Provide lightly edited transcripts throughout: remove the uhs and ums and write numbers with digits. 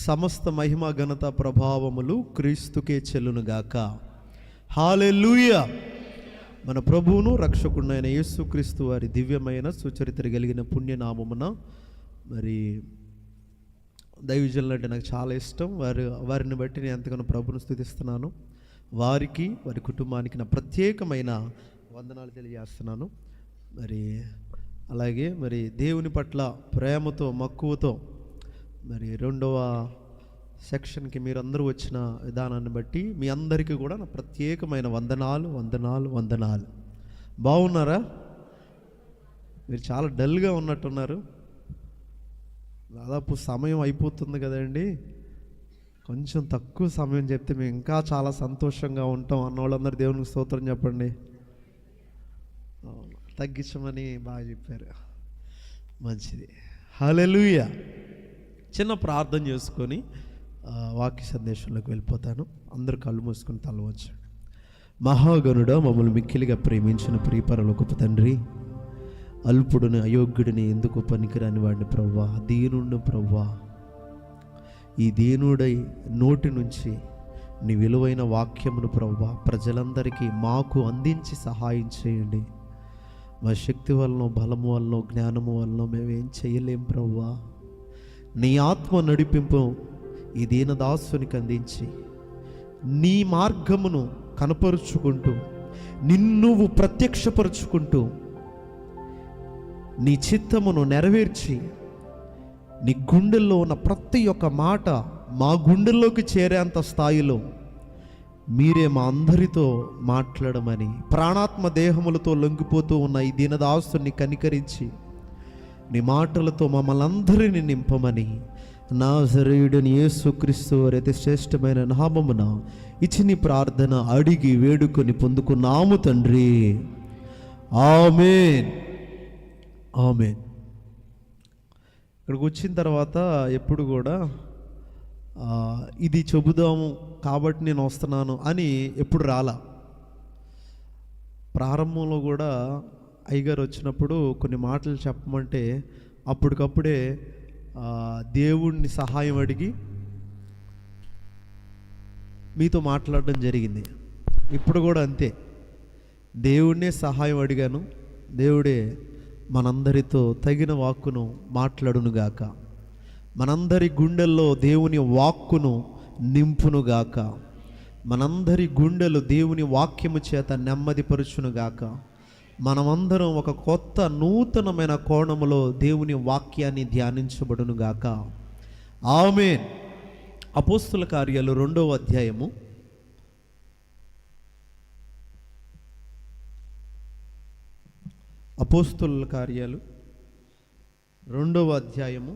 సమస్త మహిమ ఘనత ప్రభావములు క్రీస్తుకే చెల్లునుగాక. హల్లెలూయా. మన ప్రభువును రక్షకుడైన యేసుక్రీస్తు వారి దివ్యమైన సుచరిత్ర కలిగిన పుణ్యనామమున మరి దైవజనులు అంటే నాకు చాలా ఇష్టం. వారిని బట్టి నేను ఎంతగానో ప్రభువును స్తుతిస్తున్నాను. వారికి వారి కుటుంబానికి నా ప్రత్యేకమైన వందనాలు తెలియజేస్తున్నాను. మరి అలాగే మరి దేవుని పట్ల ప్రేమతో మక్కువతో మరి రెండవ సెక్షన్కి మీరందరూ వచ్చిన విధానాన్ని బట్టి మీ అందరికీ కూడా నా ప్రత్యేకమైన వందనాలు వందనాలు వందనాలు. బాగున్నారా? మీరు చాలా డల్గా ఉన్నట్టున్నారు. దాదాపు సమయం అయిపోతుంది కదండి. కొంచెం తక్కువ సమయం చెప్తే మేము ఇంకా చాలా సంతోషంగా ఉంటాం అన్న వాళ్ళందరూ దేవునికి స్తోత్రం చెప్పండి. తగ్గించమని బాగా చెప్పారు, మంచిది. హల్లెలూయా. చిన్న ప్రార్థన చేసుకొని వాక్య సందేశంలోకి వెళ్ళిపోతాను. అందరూ కళ్ళు మూసుకొని తల వంచండి. మహాగణుడా, మమ్మల్ని మిక్కిలిగా ప్రేమించిన ప్రియపరలోకపు తండ్రి, అల్పుడిని అయోగ్యుడిని ఎందుకు పనికిరాని వాడిని ప్రవ్వా, దీనుడిని ప్రవ్వా, ఈ దీనుడై నోటి నుంచి నీ విలువైన వాక్యమును ప్రవ్వా ప్రజలందరికీ మాకు అందించి సహాయం చేయండి. మా శక్తి వలన, బలము వలన, జ్ఞానము వలన మేమేం చేయలేం ప్రవ్వా. నీ ఆత్మ నడిపింపు ఈ దీనదాసునికి అందించి నీ మార్గమును కనపరుచుకుంటూ నిన్ను ప్రత్యక్షపరుచుకుంటూ నీ చిత్తమును నెరవేర్చి నీ గుండెల్లో ఉన్న ప్రతి ఒక్క మాట మా గుండెల్లోకి చేరేంత స్థాయిలో మీరే మా అందరితో మాట్లాడమని, ప్రాణాత్మ దేహములతో లొంగిపోతూ ఉన్న ఈ దీనదాసుని కనికరించి నీ మాటలతో మమ్మల్ని అందరినీ నింపమని నాజరేయుడైన యేసుక్రీస్తు వారి అతి శ్రేష్టమైన నామమున ఇచ్చిన ప్రార్థన అడిగి వేడుకొని పొందుకున్నాము తండ్రి. ఆమేన్, ఆమేన్. ఇక్కడికి వచ్చిన తర్వాత ఎప్పుడు కూడా ఇది చెబుదాము కాబట్టి నేను వస్తున్నాను అని ఎప్పుడు రాలా. ప్రారంభంలో కూడా అయ్యగారు వచ్చినప్పుడు కొన్ని మాటలు చెప్పమంటే అప్పటికప్పుడే దేవుణ్ణి సహాయం అడిగి మీతో మాట్లాడడం జరిగింది. ఇప్పుడు కూడా అంతే, దేవుణ్ణే సహాయం అడిగాను. దేవుడే మనందరితో తగిన వాక్కును మాట్లాడునుగాక, మనందరి గుండెల్లో దేవుని వాక్కును నింపునుగాక, మనందరి గుండెలు దేవుని వాక్యము చేత నెమ్మదిపరుచునుగాక. మనమందరం ఒక కొత్త నూతనమైన కోణములో దేవుని వాక్యాన్ని ధ్యానించబడునుగాక. ఆమేన్. అపోస్తుల కార్యాలు 2వ అధ్యాయము అపోస్తుల కార్యాలు 2వ అధ్యాయము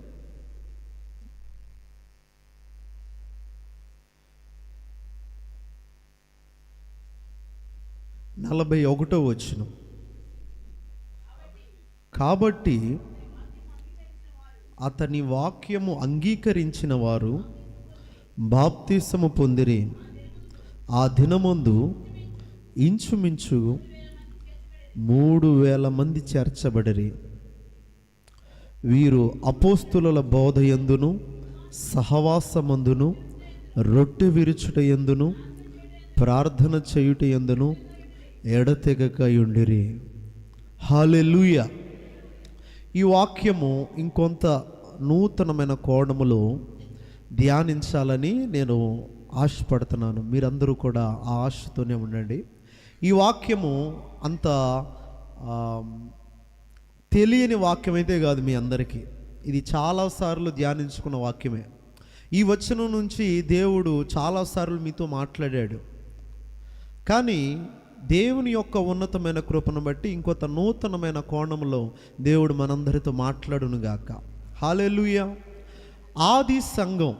41వ వచనం. కాబట్టి అతని వాక్యము అంగీకరించిన వారు బాప్తిసము పొందిరి. ఆ దినమందు ఇంచుమించు 3,000 మంది చేర్చబడిరి. వీరు అపోస్తుల బోధ యందును, సహవాసమందును, రొట్టె విరుచుట యందును, ప్రార్థన చేయుట యందును ఎడతెగక ఉండిరి. హల్లెలూయా. ఈ వాక్యము ఇంకొంత నూతనమైన కోణములో ధ్యానించాలని నేను ఆశపడుతున్నాను. మీరందరూ కూడా ఆ ఆశతోనే ఉండండి. ఈ వాక్యము అంత తెలియని వాక్యం అయితే కాదు మీ అందరికీ. ఇది చాలాసార్లు ధ్యానించుకున్న వాక్యమే. ఈ వచనం నుంచి దేవుడు చాలాసార్లు మీతో మాట్లాడాడు. కానీ దేవుని యొక్క ఉన్నతమైన కృపను బట్టి ఇంకొంత నూతనమైన కోణంలో దేవుడు మనందరితో మాట్లాడునుగాక. హల్లెలూయా. ఆది సంఘం,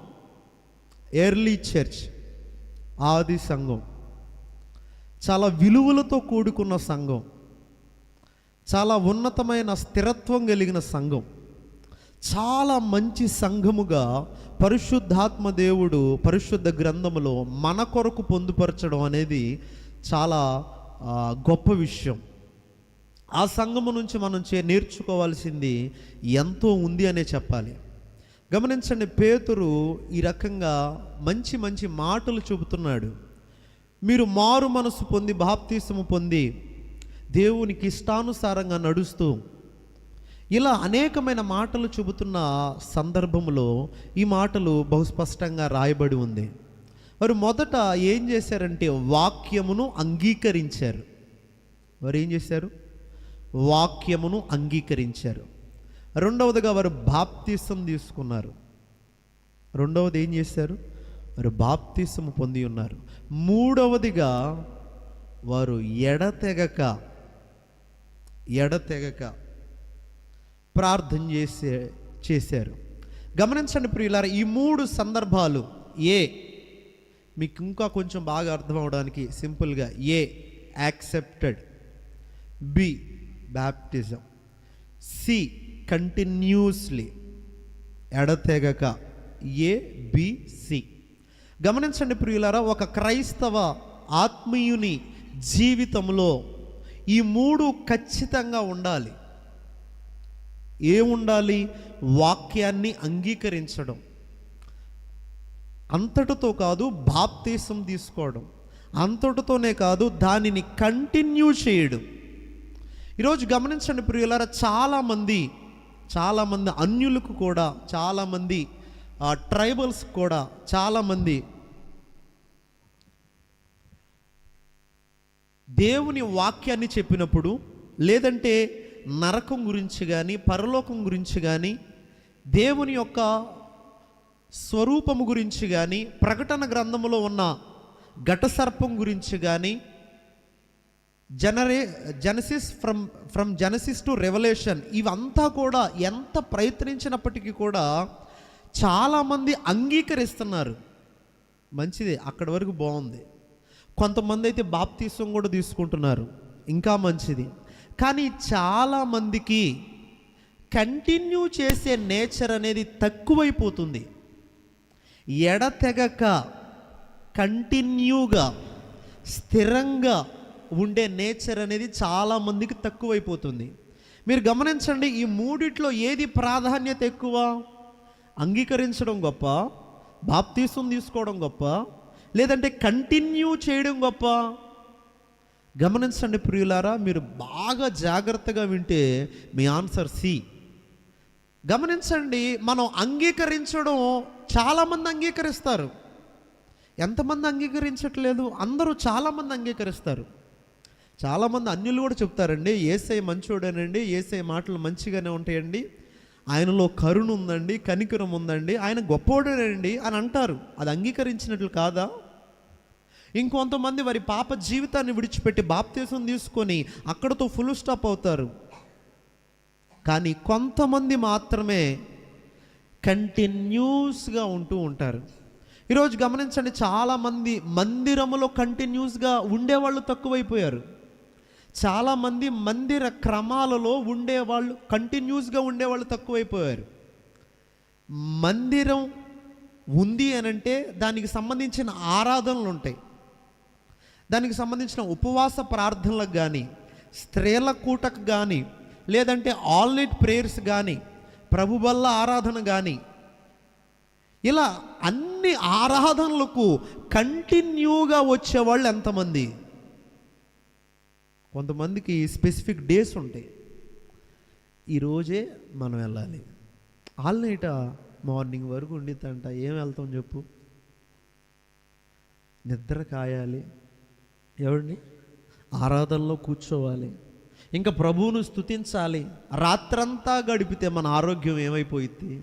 ఎర్లీ చర్చ్, ఆది సంఘం చాలా విలువలతో కూడుకున్న సంఘం, చాలా ఉన్నతమైన స్థిరత్వం కలిగిన సంఘం, చాలా మంచి సంఘముగా పరిశుద్ధాత్మ దేవుడు పరిశుద్ధ గ్రంథములో మన కొరకు పొందుపరచడం అనేది చాలా గొప్ప విషయం. ఆ సంఘము నుంచి మనం నేర్చుకోవాల్సింది ఎంతో ఉంది అనే చెప్పాలి. గమనించండి, పేతురు ఈ రకంగా మంచి మంచి మాటలు చెబుతున్నాడు. మీరు మారు మనసు పొంది బాప్తీసము పొంది దేవునికి ఇష్టానుసారంగా నడుస్తూ ఇలా అనేకమైన మాటలు చెబుతున్న సందర్భంలో ఈ మాటలు బహుస్పష్టంగా రాయబడి ఉంది. వారు మొదట ఏం చేశారంటే వాక్యమును అంగీకరించారు. వారు ఏం చేశారు? వాక్యమును అంగీకరించారు. రెండవదిగా వారు బాప్తీసం తీసుకున్నారు. రెండవది ఏం చేశారు? వారు బాప్తీసం పొంది ఉన్నారు. మూడవదిగా వారు ఎడతెగక ప్రార్థన చేశారు. గమనించండి ప్రియులారా, ఈ మూడు సందర్భాలు మీకు ఇంకా కొంచెం బాగా అర్థం అవడానికి సింపుల్గా accepted, B baptism, C continuously, ఎడతెగక, ABC. గమనించండి ప్రియులారా, ఒక క్రైస్తవ ఆత్మీయుని జీవితంలో ఈ మూడు ఖచ్చితంగా ఉండాలి. ఏముండాలి? వాక్యాన్ని అంగీకరించడం, అంతటితో కాదు బాప్తీసం తీసుకోవడం, అంతటితోనే కాదు దానిని కంటిన్యూ చేయడం. ఈరోజు గమనించండి ప్రియులారా, చాలామంది అన్యులకు కూడా, చాలామంది ట్రైబల్స్ కూడా, చాలామంది దేవుని వాక్యాన్ని చెప్పినప్పుడు, లేదంటే నరకం గురించి కానీ పరలోకం గురించి కానీ దేవుని యొక్క స్వరూపము గురించి కానీ ప్రకటన గ్రంథములో ఉన్న ఘటసర్పం గురించి కానీ ఫ్రమ్ జెనసిస్ టు రెవల్యూషన్ ఇవంతా కూడా ఎంత ప్రయత్నించినప్పటికీ కూడా చాలామంది అంగీకరిస్తున్నారు. మంచిదే, అక్కడి వరకు బాగుంది. కొంతమంది అయితే బాప్తీసం కూడా తీసుకుంటున్నారు, ఇంకా మంచిది. కానీ చాలామందికి కంటిన్యూ చేసే నేచర్ అనేది తక్కువైపోతుంది. ఎడతెగక కంటిన్యూగా స్థిరంగా ఉండే నేచర్ అనేది చాలామందికి తక్కువైపోతుంది. మీరు గమనించండి, ఈ మూడిట్లో ఏది ప్రాధాన్యత ఎక్కువ? అంగీకరించడం గొప్ప, బాప్తీసం తీసుకోవడం గొప్ప, లేదంటే కంటిన్యూ చేయడం గొప్ప? గమనించండి ప్రియులారా, మీరు బాగా జాగ్రత్తగా వింటే మీ ఆన్సర్ సి. గమనించండి, మనం అంగీకరించడం, చాలామంది అంగీకరిస్తారు. ఎంతమంది అంగీకరించట్లేదు? అందరూ చాలామంది అంగీకరిస్తారు. చాలామంది అన్యులు కూడా చెప్తారండి, యేసయ్య మంచోడేనండి, యేసయ్య మాటలు మంచిగానే ఉంటాయండి, ఆయనలో కరుణ ఉందండి, కనికరం ఉందండి, ఆయన గొప్పోడేనండి అని అంటారు. అది అంగీకరించినట్లు కాదా? ఇంకొంతమంది వారి పాప జీవితాన్ని విడిచిపెట్టి బాప్తీసం తీసుకొని అక్కడతో ఫుల్ స్టాప్ అవుతారు. కానీ కొంతమంది మాత్రమే కంటిన్యూస్గా ఉంటూ ఉంటారు. ఈరోజు గమనించండి, చాలామంది మందిరములో కంటిన్యూస్గా ఉండేవాళ్ళు తక్కువైపోయారు. చాలామంది మందిర క్రమాలలో ఉండేవాళ్ళు, కంటిన్యూస్గా ఉండేవాళ్ళు తక్కువైపోయారు. మందిరం ఉంది అనంటే దానికి సంబంధించిన ఆరాధనలు ఉంటాయి, దానికి సంబంధించిన ఉపవాస ప్రార్థనలకు కానీ, స్త్రీల కూటకు కానీ, లేదంటే ఆల్ నైట్ ప్రేయర్స్ కానీ, ప్రభు బల్ల ఆరాధన కానీ, ఇలా అన్ని ఆరాధనలకు కంటిన్యూగా వచ్చేవాళ్ళు ఎంతమంది? కొంతమందికి స్పెసిఫిక్ డేస్ ఉంటాయి. ఈరోజే మనం వెళ్ళాలి, ఆల్ నైట్ మార్నింగ్ వరకు ఉండిద్దంట. ఏం వెళ్తాం చెప్పు? నిద్ర కాయాలి, ఎవరిని ఆరాధనలో కూర్చోవాలి, ఇంకా ప్రభువును స్తుతించాలి. రాత్రంతా గడిపితే మన ఆరోగ్యం ఏమైపోయిద్ది?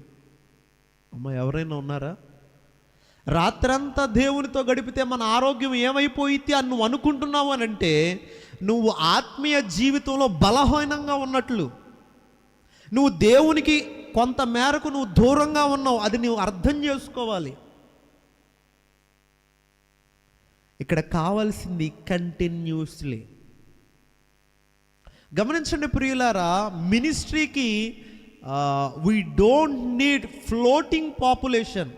అమ్మ, ఎవరైనా ఉన్నారా? రాత్రంతా దేవునితో గడిపితే మన ఆరోగ్యం ఏమైపోయిద్ది అని నువ్వు అనుకుంటున్నావు అని అంటే నువ్వు ఆత్మీయ జీవితంలో బలహీనంగా ఉన్నట్లు, నువ్వు దేవునికి కొంత మేరకు నువ్వు దూరంగా ఉన్నావు. అది నువ్వు అర్థం చేసుకోవాలి. ఇక్కడ కావాల్సింది కంటిన్యూస్లీ. గమనించండి ప్రియులారా, మినిస్ట్రీకి we don't need floating population,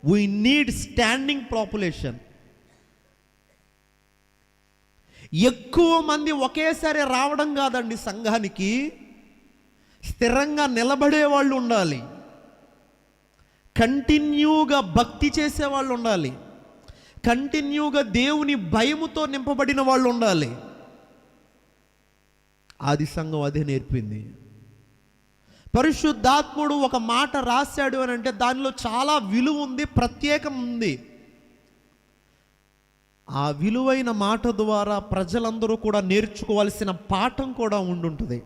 we need standing population. ఎక్కువ మంది ఒకేసారి రావడం కాదండి సంఘానికి, స్థిరంగా నిలబడే వాళ్ళు ఉండాలి. కంటిన్యూగా భక్తి చేసే వాళ్ళు ఉండాలి, కంటిన్యూగా దేవుని భయముతో నింపబడిన వాళ్ళు ఉండాలి. ఆది సంఘం అదే నేర్పింది. పరిశుద్ధాత్ముడు ఒక మాట రాశాడు అని అంటే దానిలో చాలా విలువ ఉంది, ప్రత్యేకం ఉంది. ఆ విలువైన మాట ద్వారా ప్రజలందరూ కూడా నేర్చుకోవాల్సిన పాఠం కూడా ఉండుంటుంది.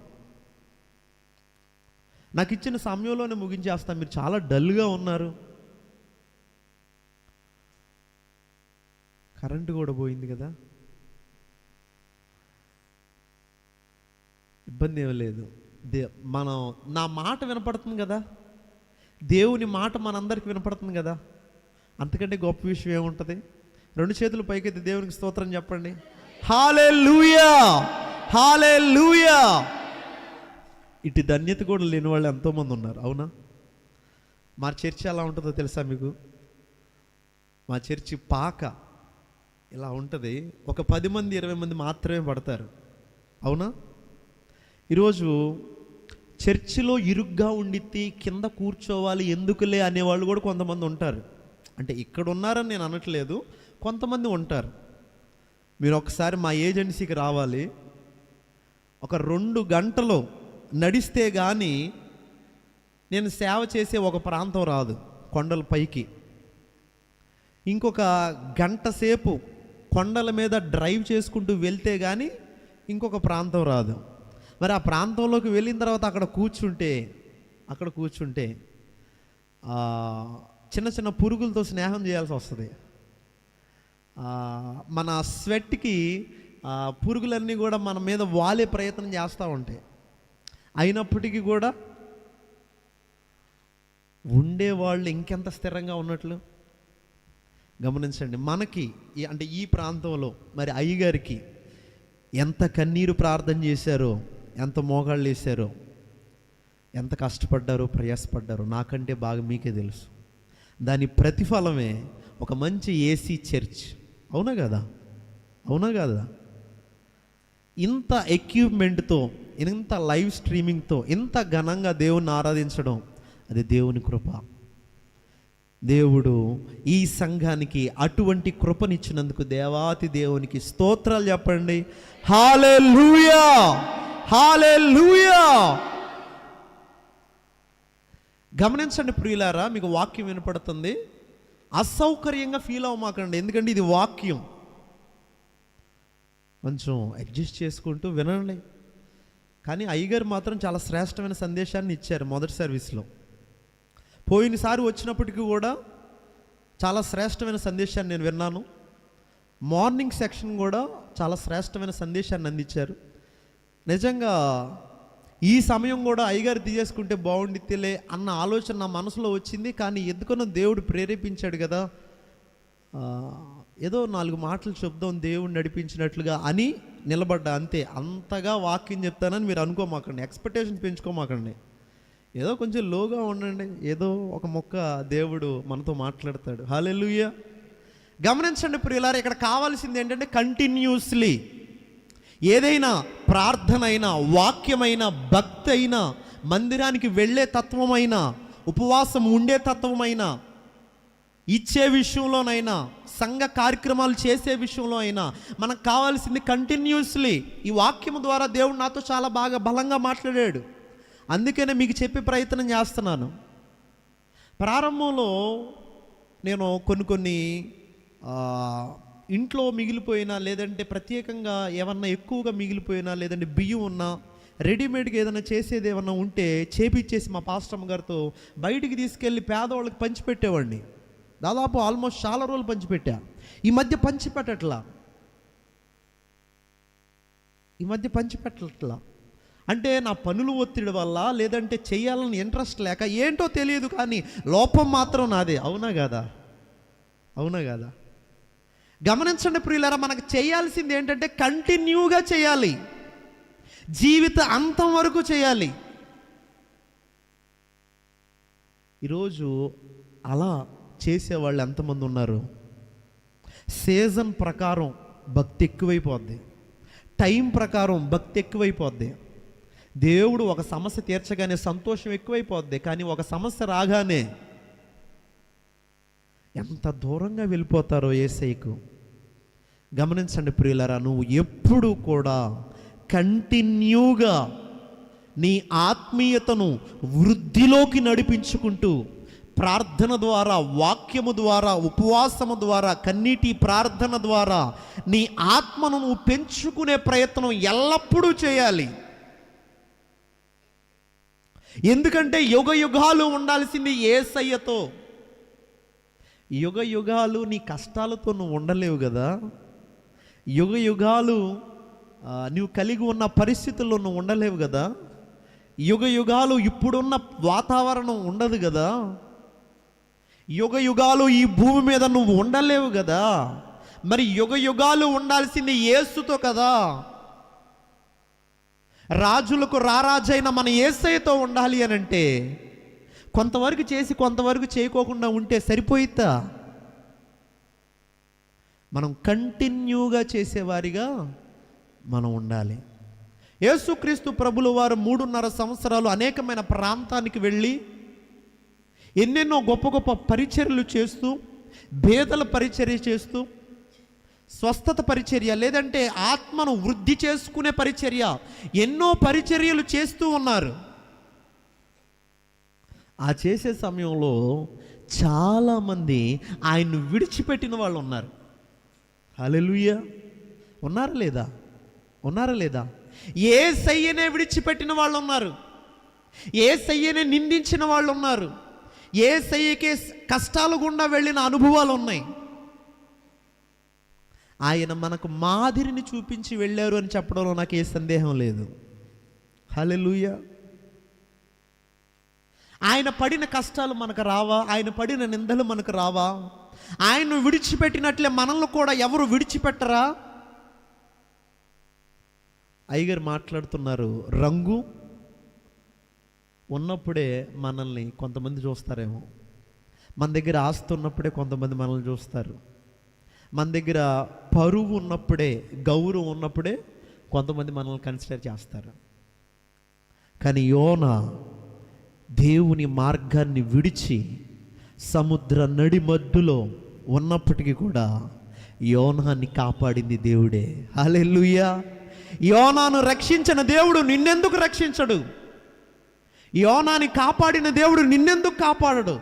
నాకు ఇచ్చిన సమయంలోనే ముగించేస్తాను. మీరు చాలా డల్గా ఉన్నారు. కరెంటు కూడా పోయింది కదా, ఇబ్బంది ఏమీ లేదు. మనం నా మాట వినపడుతుంది కదా, దేవుని మాట మనందరికి వినపడుతుంది కదా, అంతకంటే గొప్ప విషయం ఏముంటుంది? 2 చేతులు పైకెత్తి దేవునికి స్తోత్రం చెప్పండి. హల్లెలూయా, హల్లెలూయా. ఇటు ధన్యత కూడా లేని వాళ్ళు ఎంతోమంది ఉన్నారు, అవునా? మా చర్చి ఎలా ఉంటుందో తెలుసా మీకు? మా చర్చి పాక ఇలా ఉంటుంది. ఒక 10 మంది 20 మంది మాత్రమే పడతారు, అవునా? ఈరోజు చర్చిలో ఇరుగ్గా ఉండితే కింద కూర్చోవాలి ఎందుకులే అనేవాళ్ళు కూడా కొంతమంది ఉంటారు. అంటే ఇక్కడ ఉన్నారని నేను అనట్లేదు, కొంతమంది ఉంటారు. మీరు ఒకసారి మా ఏజెన్సీకి రావాలి. ఒక 2 గంటలు నడిస్తే కానీ నేను సేవ చేసే ఒక ప్రాంతం రాదు కొండల పైకి. ఇంకొక గంట సేపు కొండల మీద డ్రైవ్ చేసుకుంటూ వెళ్తే కానీ ఇంకొక ప్రాంతం రాదు. మరి ఆ ప్రాంతంలోకి వెళ్ళిన తర్వాత అక్కడ కూర్చుంటే చిన్న చిన్న పురుగులతో స్నేహం చేయాల్సి వస్తుంది. మన స్వెట్కి పురుగులన్నీ కూడా మన మీద వాలే ప్రయత్నం చేస్తూ ఉంటాయి. అయినప్పటికీ కూడా ఉండేవాళ్ళు ఇంకెంత స్థిరంగా ఉన్నట్లు గమనించండి. మనకి అంటే ఈ ప్రాంతంలో మరి అయ్యగారికి ఎంత కన్నీరు ప్రార్థన చేశారో, ఎంత మోకాళ్ళు వేశారో, ఎంత కష్టపడ్డారో, ప్రయాసపడ్డారో నాకంటే బాగా మీకే తెలుసు. దాని ప్రతిఫలమే ఒక మంచి ఏసీ చర్చ్. అవునా కదా? అవునా కదా? ఇంత ఎక్విప్మెంట్తో, ఇంత లైవ్ స్ట్రీమింగ్తో ఇంత ఘనంగా దేవుణ్ణి ఆరాధించడం అది దేవుని కృప. దేవుడు ఈ సంఘానికి అటువంటి కృపనిచ్చినందుకు దేవాతి దేవునికి స్తోత్రాలు చెప్పండి. హల్లెలూయా, హల్లెలూయా. గమనించండి ప్రియులారా, మీకు వాక్యం వినపడుతుంది, అసౌకర్యంగా ఫీల్ అవ్వమాకండి, ఎందుకంటే ఇది వాక్యం. కొంచెం అడ్జస్ట్ చేసుకుంటూ వినండి. కానీ అయ్యగారు మాత్రం చాలా శ్రేష్టమైన సందేశాన్ని ఇచ్చారు మొదటి సర్వీస్లో. పోయినసారి వచ్చినప్పటికీ కూడా చాలా శ్రేష్టమైన సందేశాన్ని నేను విన్నాను. మార్నింగ్ సెక్షన్ కూడా చాలా శ్రేష్టమైన సందేశాన్ని అందించారు. నిజంగా ఈ సమయం కూడా అయ్యగారు తీసేసుకుంటే బాగుండితేలే అన్న ఆలోచన నా మనసులో వచ్చింది. కానీ ఎందుకనో దేవుడు ప్రేరేపించాడు కదా, ఏదో 4 మాటలు చెప్దాం దేవుడు నడిపించినట్లుగా అని నిలబడ్డా అంతే. అంతగా వాక్యం చెప్తానని మీరు అనుకోమాకండి, ఎక్స్పెక్టేషన్ పెంచుకోమాకండి. ఏదో కొంచెం లోగా ఉండండి, ఏదో ఒక మొక్క దేవుడు మనతో మాట్లాడతాడు. హల్లెలూయా. గమనించండి ప్రియులారా, ఇక్కడ కావాల్సింది ఏంటంటే కంటిన్యూస్లీ ఏదైనా ప్రార్థన అయినా, వాక్యమైనా, భక్తి అయినా, మందిరానికి వెళ్ళే తత్వమైనా, ఉపవాసం ఉండే తత్వమైనా, ఇచ్చే విషయంలోనైనా, సంఘ కార్యక్రమాలు చేసే విషయంలో అయినా మనకు కావాల్సింది కంటిన్యూస్లీ. ఈ వాక్యం ద్వారా దేవుడు నాతో చాలా బాగా బలంగా మాట్లాడాడు. అందుకనే మీకు చెప్పే ప్రయత్నం చేస్తున్నాను. ప్రారంభంలో నేను కొన్ని ఇంట్లో మిగిలిపోయినా, లేదంటే ప్రత్యేకంగా ఏమన్నా ఎక్కువగా మిగిలిపోయినా, లేదంటే బియ్యం ఉన్నా, రెడీమేడ్గా ఏదైనా చేసేది ఏమన్నా ఉంటే చేపిచ్చేసి మా పాస్టమ్ గారితో బయటికి తీసుకెళ్ళి పేదవాళ్ళకి పంచిపెట్టేవాడిని. దాదాపు ఆల్మోస్ట్ చాలా రోజులు పంచిపెట్టా. ఈ మధ్య పంచిపెట్టట్లా. అంటే నా పనులు ఒత్తిడి వల్ల, లేదంటే చేయాలని ఇంట్రెస్ట్ లేక, ఏంటో తెలియదు, కానీ లోపం మాత్రం నాదే. అవునా కదా? అవునా కదా? గమనించండి ప్రియులారా, మనకు చేయాల్సింది ఏంటంటే కంటిన్యూగా చేయాలి, జీవిత అంతం వరకు చేయాలి. ఈరోజు అలా చేసేవాళ్ళు ఎంతమంది ఉన్నారు? సీజన్ ప్రకారం భక్తి ఎక్కువైపోద్ది, టైం ప్రకారం భక్తి ఎక్కువైపోద్ది. దేవుడు ఒక సమస్య తీర్చగానే సంతోషం ఎక్కువైపోద్ది, కానీ ఒక సమస్య రాగానే ఎంత దూరంగా వెళ్ళిపోతారో యేసయ్యకు. గమనించండి ప్రియులారా, నువ్వు ఎప్పుడు కూడా కంటిన్యూగా నీ ఆత్మీయతను వృద్ధిలోకి నడిపించుకుంటూ ప్రార్థన ద్వారా, వాక్యము ద్వారా, ఉపవాసము ద్వారా, కన్నీటి ప్రార్థన ద్వారా నీ ఆత్మను నువ్వు పెంచుకునే ప్రయత్నం ఎల్లప్పుడూ చేయాలి. ఎందుకంటే యుగ యుగాలు ఉండాల్సింది యేసయ్యతో. యుగ యుగాలు నీ కష్టాలతో నువ్వు ఉండలేవు కదా. యుగ యుగాలు నువ్వు కలిగి ఉన్న పరిస్థితుల్లో నువ్వు ఉండలేవు కదా. యుగ యుగాలు ఇప్పుడున్న వాతావరణం ఉండదు కదా. యుగ యుగాలు ఈ భూమి మీద నువ్వు ఉండలేవు కదా. మరి యుగ యుగాలు ఉండాల్సింది యేసుతో కదా. రాజులకు రారాజైన మన యేసయ్యతో ఉండాలి అని అంటే కొంతవరకు చేసి కొంతవరకు చేయకోకుండా ఉంటే సరిపోయిద్దా? మనం కంటిన్యూగా చేసేవారిగా మనం ఉండాలి. యేసుక్రీస్తు ప్రభులు వారు 3.5 సంవత్సరాలు అనేకమైన ప్రాంతానికి వెళ్ళి ఎన్నెన్నో గొప్ప గొప్ప పరిచర్యలు చేస్తూ, భేదల పరిచర్య చేస్తూ, స్వస్థత పరిచర్య, లేదంటే ఆత్మను వృద్ధి చేసుకునే పరిచర్య, ఎన్నో పరిచర్యలు చేస్తూ ఉన్నారు. ఆ చేసే సమయంలో చాలామంది ఆయన్ను విడిచిపెట్టిన వాళ్ళు ఉన్నారు. హల్లెలూయా. ఉన్నారా లేదా? ఉన్నారా లేదా? యేసయ్యనే విడిచిపెట్టిన వాళ్ళు ఉన్నారు. యేసయ్యనే నిందించిన వాళ్ళు ఉన్నారు. యేసయ్యకే కష్టాలు గుండా వెళ్ళిన అనుభవాలు ఉన్నాయి. ఆయన మనకు మాదిరిని చూపించి వెళ్ళారు అని చెప్పడంలో నాకు ఏ సందేహం లేదు. హల్లెలూయా. ఆయన పడిన కష్టాలు మనకు రావా? ఆయన పడిన నిందలు మనకు రావా? ఆయన్ను విడిచిపెట్టినట్లే మనల్ని కూడా ఎవరు విడిచిపెట్టరా? అయ్యగారు మాట్లాడుతున్నారు, రంగు ఉన్నప్పుడే మనల్ని కొంతమంది చూస్తారేమో, మన దగ్గర ఆస్తి ఉన్నప్పుడే కొంతమంది మనల్ని చూస్తారు, మన దగ్గర పరువు ఉన్నప్పుడే, గౌరవం ఉన్నప్పుడే కొంతమంది మనల్ని కన్సిడర్ చేస్తారు. కానీ యోనా దేవుని మార్గాన్ని విడిచి సముద్ర నడి మధ్యలో ఉన్నప్పటికీ కూడా యోనాన్ని కాపాడింది దేవుడే. హల్లెలూయా. యోనాను రక్షించిన దేవుడు నిన్నెందుకు రక్షించడు? యోనాని కాపాడిన దేవుడు నిన్నెందుకు కాపాడడు?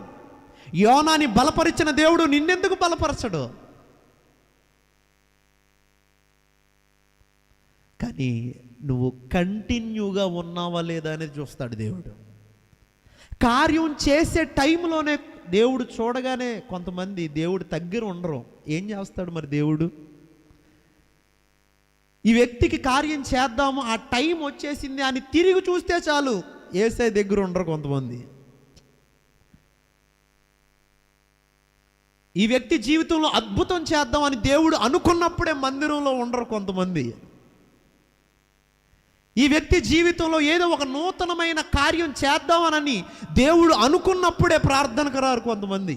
యోనాని బలపరిచిన దేవుడు నిన్నెందుకు బలపరచడు? కానీ నువ్వు కంటిన్యూగా ఉన్నావా లేదా అనేది చూస్తాడు దేవుడు. కార్యం చేసే టైంలోనే దేవుడు చూడగానే కొంతమంది దేవుడు దగ్గర ఉండరు. ఏం చేస్తాడు మరి దేవుడు? ఈ వ్యక్తికి కార్యం చేద్దాము, ఆ టైం వచ్చేసింది అని తిరిగి చూస్తే చాలు, యేసయ్య దగ్గర ఉండరు కొంతమంది. ఈ వ్యక్తి జీవితంలో అద్భుతం చేద్దామని దేవుడు అనుకున్నప్పుడే మందిరంలో ఉండరు కొంతమంది. ఈ వ్యక్తి జీవితంలో ఏదో ఒక నూతనమైన కార్యం చేద్దామనని దేవుడు అనుకున్నప్పుడే ప్రార్థనకు రారు కొంతమంది.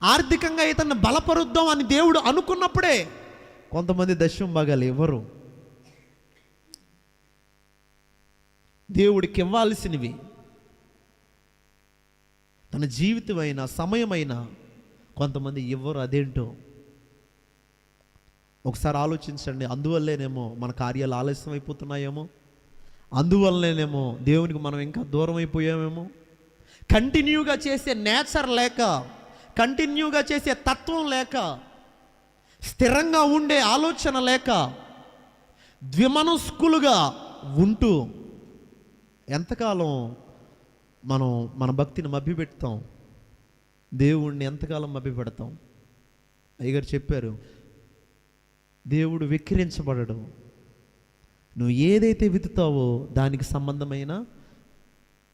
ఆర్థికంగా ఇతన్ని బలపరుద్దాం అని దేవుడు అనుకున్నప్పుడే కొంతమంది దశమ భాగాలు ఇవ్వరు. దేవుడికి ఇవ్వాల్సినవి తన జీవితమైన సమయమైన కొంతమంది ఇవ్వరు. అదేంటో ఒకసారి ఆలోచించండి. అందువల్లేనేమో మన కార్యాలు ఆలస్యం అయిపోతున్నాయేమో, అందువల్లనేమో దేవునికి మనం ఇంకా దూరం అయిపోయామేమో. కంటిన్యూగా చేసే నేచర్ లేక, కంటిన్యూగా చేసే తత్వం లేక, స్థిరంగా ఉండే ఆలోచన లేక, ద్విమనస్కులుగా ఉంటూ ఎంతకాలం మనం మన భక్తిని మభ్యపెడతాం? దేవుణ్ణి ఎంతకాలం మభ్యపెడతాం? అయ్యగారు చెప్పారు, దేవుడు వెక్కిరించబడడు. నువ్వు ఏదైతే విత్తుతావో దానికి సంబంధమైన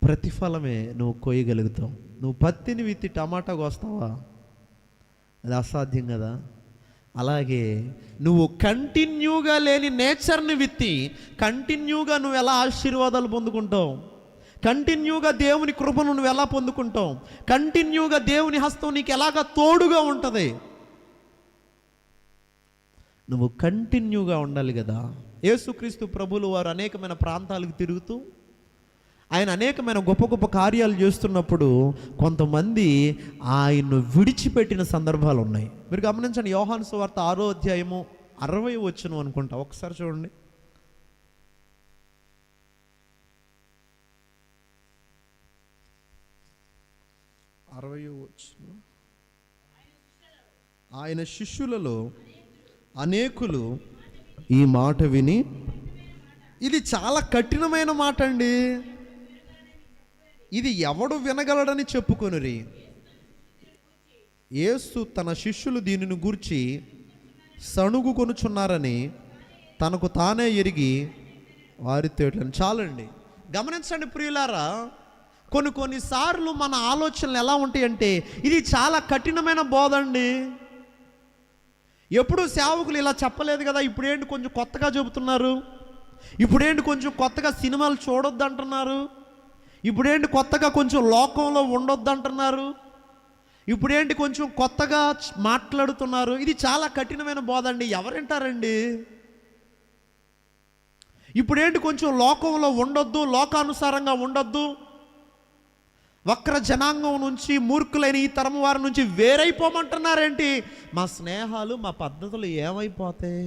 ప్రతిఫలమే నువ్వు కోయగలుగుతావు. నువ్వు పత్తిని విత్తి టమాటా కోస్తావా? అది అసాధ్యం కదా. అలాగే నువ్వు కంటిన్యూగా లేని నేచర్ని విత్తి కంటిన్యూగా నువ్వు ఎలా ఆశీర్వాదాలు పొందుకుంటావు? కంటిన్యూగా దేవుని కృపను నువ్వు ఎలా పొందుకుంటావు? కంటిన్యూగా దేవుని హస్తం నీకు ఎలాగా తోడుగా ఉంటుంది? నువ్వు కంటిన్యూగా ఉండాలి కదా. యేసుక్రీస్తు ప్రభులు వారు అనేకమైన ప్రాంతాలకు తిరుగుతూ ఆయన అనేకమైన గొప్ప గొప్ప కార్యాలు చేస్తున్నప్పుడు కొంతమంది ఆయన్ను విడిచిపెట్టిన సందర్భాలు ఉన్నాయి. మీరు గమనించండి, యోహాను సువార్త 6వ అధ్యాయము 60 వచనం అనుకుంటా, ఒకసారి చూడండి. 60వ వచనం. ఆయన శిష్యులలో అనేకులు ఈ మాట విని, ఇది చాలా కఠినమైన మాట అండి, ఇది ఎవడు వినగలడని చెప్పుకొనిరి. యేసు తన శిష్యులు దీనిని గూర్చి సణుగు కొనుచున్నారని తనకు తానే ఎరిగి వారితో ఇట్లని. చాలండి, గమనించండి ప్రియులారా, కొన్నిసార్లు మన ఆలోచనలు ఎలా ఉంటాయంటే ఇది చాలా కఠినమైన బోధ అండి, ఎప్పుడు సేవకులు ఇలా చెప్పలేదు కదా, ఇప్పుడేంటి కొంచెం కొత్తగా చెబుతున్నారు, ఇప్పుడేంటి కొంచెం కొత్తగా సినిమాలు చూడొద్దు అంటున్నారు, ఇప్పుడేంటి కొత్తగా కొంచెం లోకంలో ఉండొద్దు అంటున్నారు, ఇప్పుడేంటి కొంచెం కొత్తగా మాట్లాడుతున్నారు. ఇది చాలా కఠినమైన బోధ అండి, ఎవరింటారండి? ఇప్పుడేంటి కొంచెం లోకంలో ఉండొద్దు, లోకానుసారంగా ఉండొద్దు, వక్ర జనాంగం నుంచి, మూర్ఖులైన ఈ తరం వారి నుంచి వేరైపోమంటున్నారేంటి? మా స్నేహాలు, మా పద్ధతులు ఏమైపోతాయి?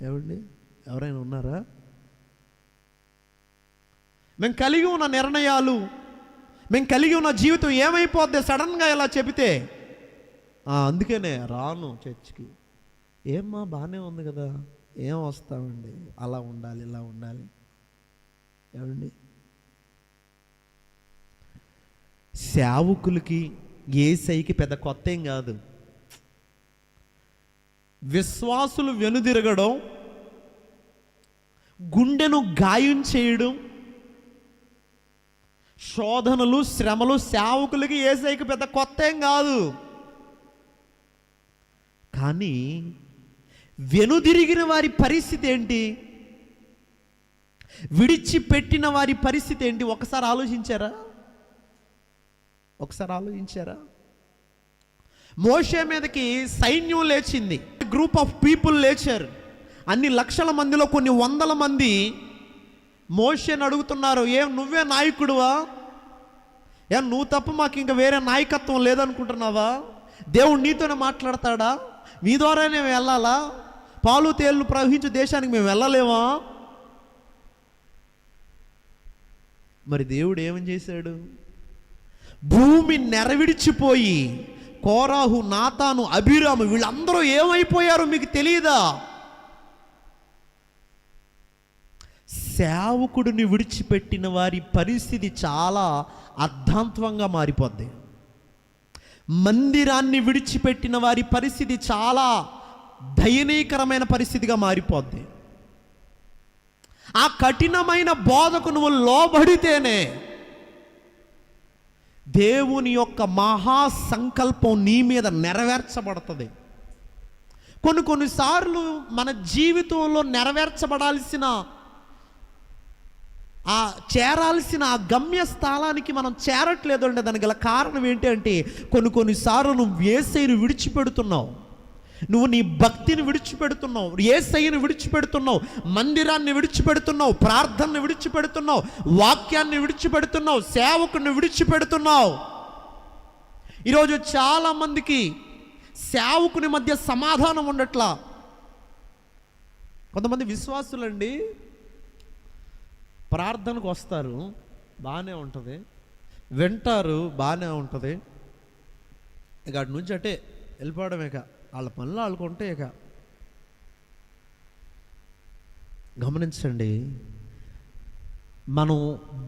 ఏమండి, ఎవరైనా ఉన్నారా? మేము కలిగి ఉన్న నిర్ణయాలు, మేము కలిగి ఉన్న జీవితం ఏమైపోద్ది సడన్గా ఇలా చెబితే? అందుకనే రాను చర్చికి. ఏమ్మా బాగానే ఉంది కదా, ఏం వస్తామండి, అలా ఉండాలి ఇలా ఉండాలి. ఏమండి, సేవకులకి యేసయ్యకి పెద్ద కొత్త ఏం కాదు. విశ్వాసులు వెనుదిరగడం, గుండెను గాయం చేయడం, శోధనలు, శ్రమలు సేవకులకి యేసయ్యకి పెద్ద కొత్త ఏం కాదు. కానీ వెనుదిరిగిన వారి పరిస్థితి ఏంటి, విడిచిపెట్టిన వారి పరిస్థితి ఏంటి? ఒకసారి ఆలోచించారా? మోషే మీదకి సైన్యం లేచింది, గ్రూప్ ఆఫ్ పీపుల్ లేచారు, అన్ని లక్షల మందిలో కొన్ని వందల మంది మోషేని అడుగుతున్నారు, ఏం నువ్వే నాయకుడువా? ఏం నువ్వు తప్ప మాకు ఇంకా వేరే నాయకత్వం లేదనుకుంటున్నావా? దేవుడు నీతోనే మాట్లాడతాడా? మీ ద్వారానే మేము వెళ్ళాలా? పాలు తేళ్లు ప్రవహించే దేశానికి మేము వెళ్ళలేమా? మరి దేవుడు ఏమని చేశాడు? భూమి నెరవిడిచిపోయి కోరాహు, నాతాను, అబీరాము వీళ్ళందరూ ఏమైపోయారో మీకు తెలియదా? సేవకుడిని విడిచిపెట్టిన వారి పరిస్థితి చాలా అర్ధాంతరంగా మారిపోద్ది. మందిరాన్ని విడిచిపెట్టిన వారి పరిస్థితి చాలా దయనీయకరమైన పరిస్థితిగా మారిపోద్ది. ఆ కఠినమైన బోధకు నువ్వు లోబడితేనే దేవుని యొక్క మహా సంకల్పం నీ మీద నెరవేర్చబడుతుంది. కొన్నిసార్లు మన జీవితంలో నెరవేర్చబడాల్సిన చేరాల్సిన ఆ గమ్య స్థానానికి మనం చేరట్లేదు అంటే దానికి గల కారణం ఏంటి అంటే కొన్నిసార్లు నువ్వు యేసయ్యను విడిచిపెడుతున్నావు, నువ్వు నీ భక్తిని విడిచిపెడుతున్నావు, యేసయ్యను విడిచిపెడుతున్నావు, మందిరాన్ని విడిచిపెడుతున్నావు, ప్రార్థనను విడిచిపెడుతున్నావు, వాక్యాన్ని విడిచిపెడుతున్నావు, సేవకుని విడిచిపెడుతున్నావు. ఈరోజు చాలామందికి సేవకుని మధ్య సమాధానం ఉండట్లా. కొంతమంది విశ్వాసులండి ప్రార్థనకు వస్తారు, బాగానే ఉంటుంది, వింటారు, బాగానే ఉంటుంది, ఇక అటు నుంచి అటే వెళ్ళిపోవడమే, వాళ్ళ పనులు వాళ్ళకుంటే. ఇక గమనించండి, మనం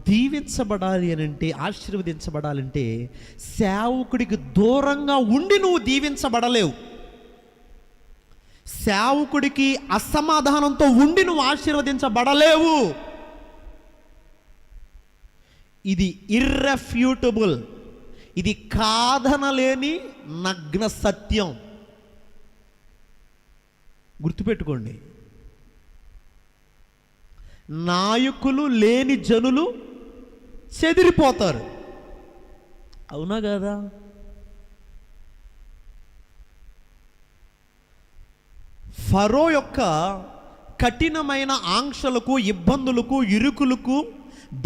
దీవించబడాలి అని అంటే, ఆశీర్వదించబడాలంటే సేవకుడికి దూరంగా ఉండి నువ్వు దీవించబడలేవు. సేవకుడికి అసమాధానంతో ఉండి నువ్వు ఆశీర్వదించబడలేవు. ఇది ఇర్రెఫ్యూటబుల్, ఇది కాదనలేని నగ్న సత్యం. గుర్తుపెట్టుకోండి, నాయకులు లేని జనులు చెదిరిపోతారు, అవునా కదా? ఫరో యొక్క కఠినమైన ఆంక్షలకు, ఇబ్బందులకు, ఇరుకులకు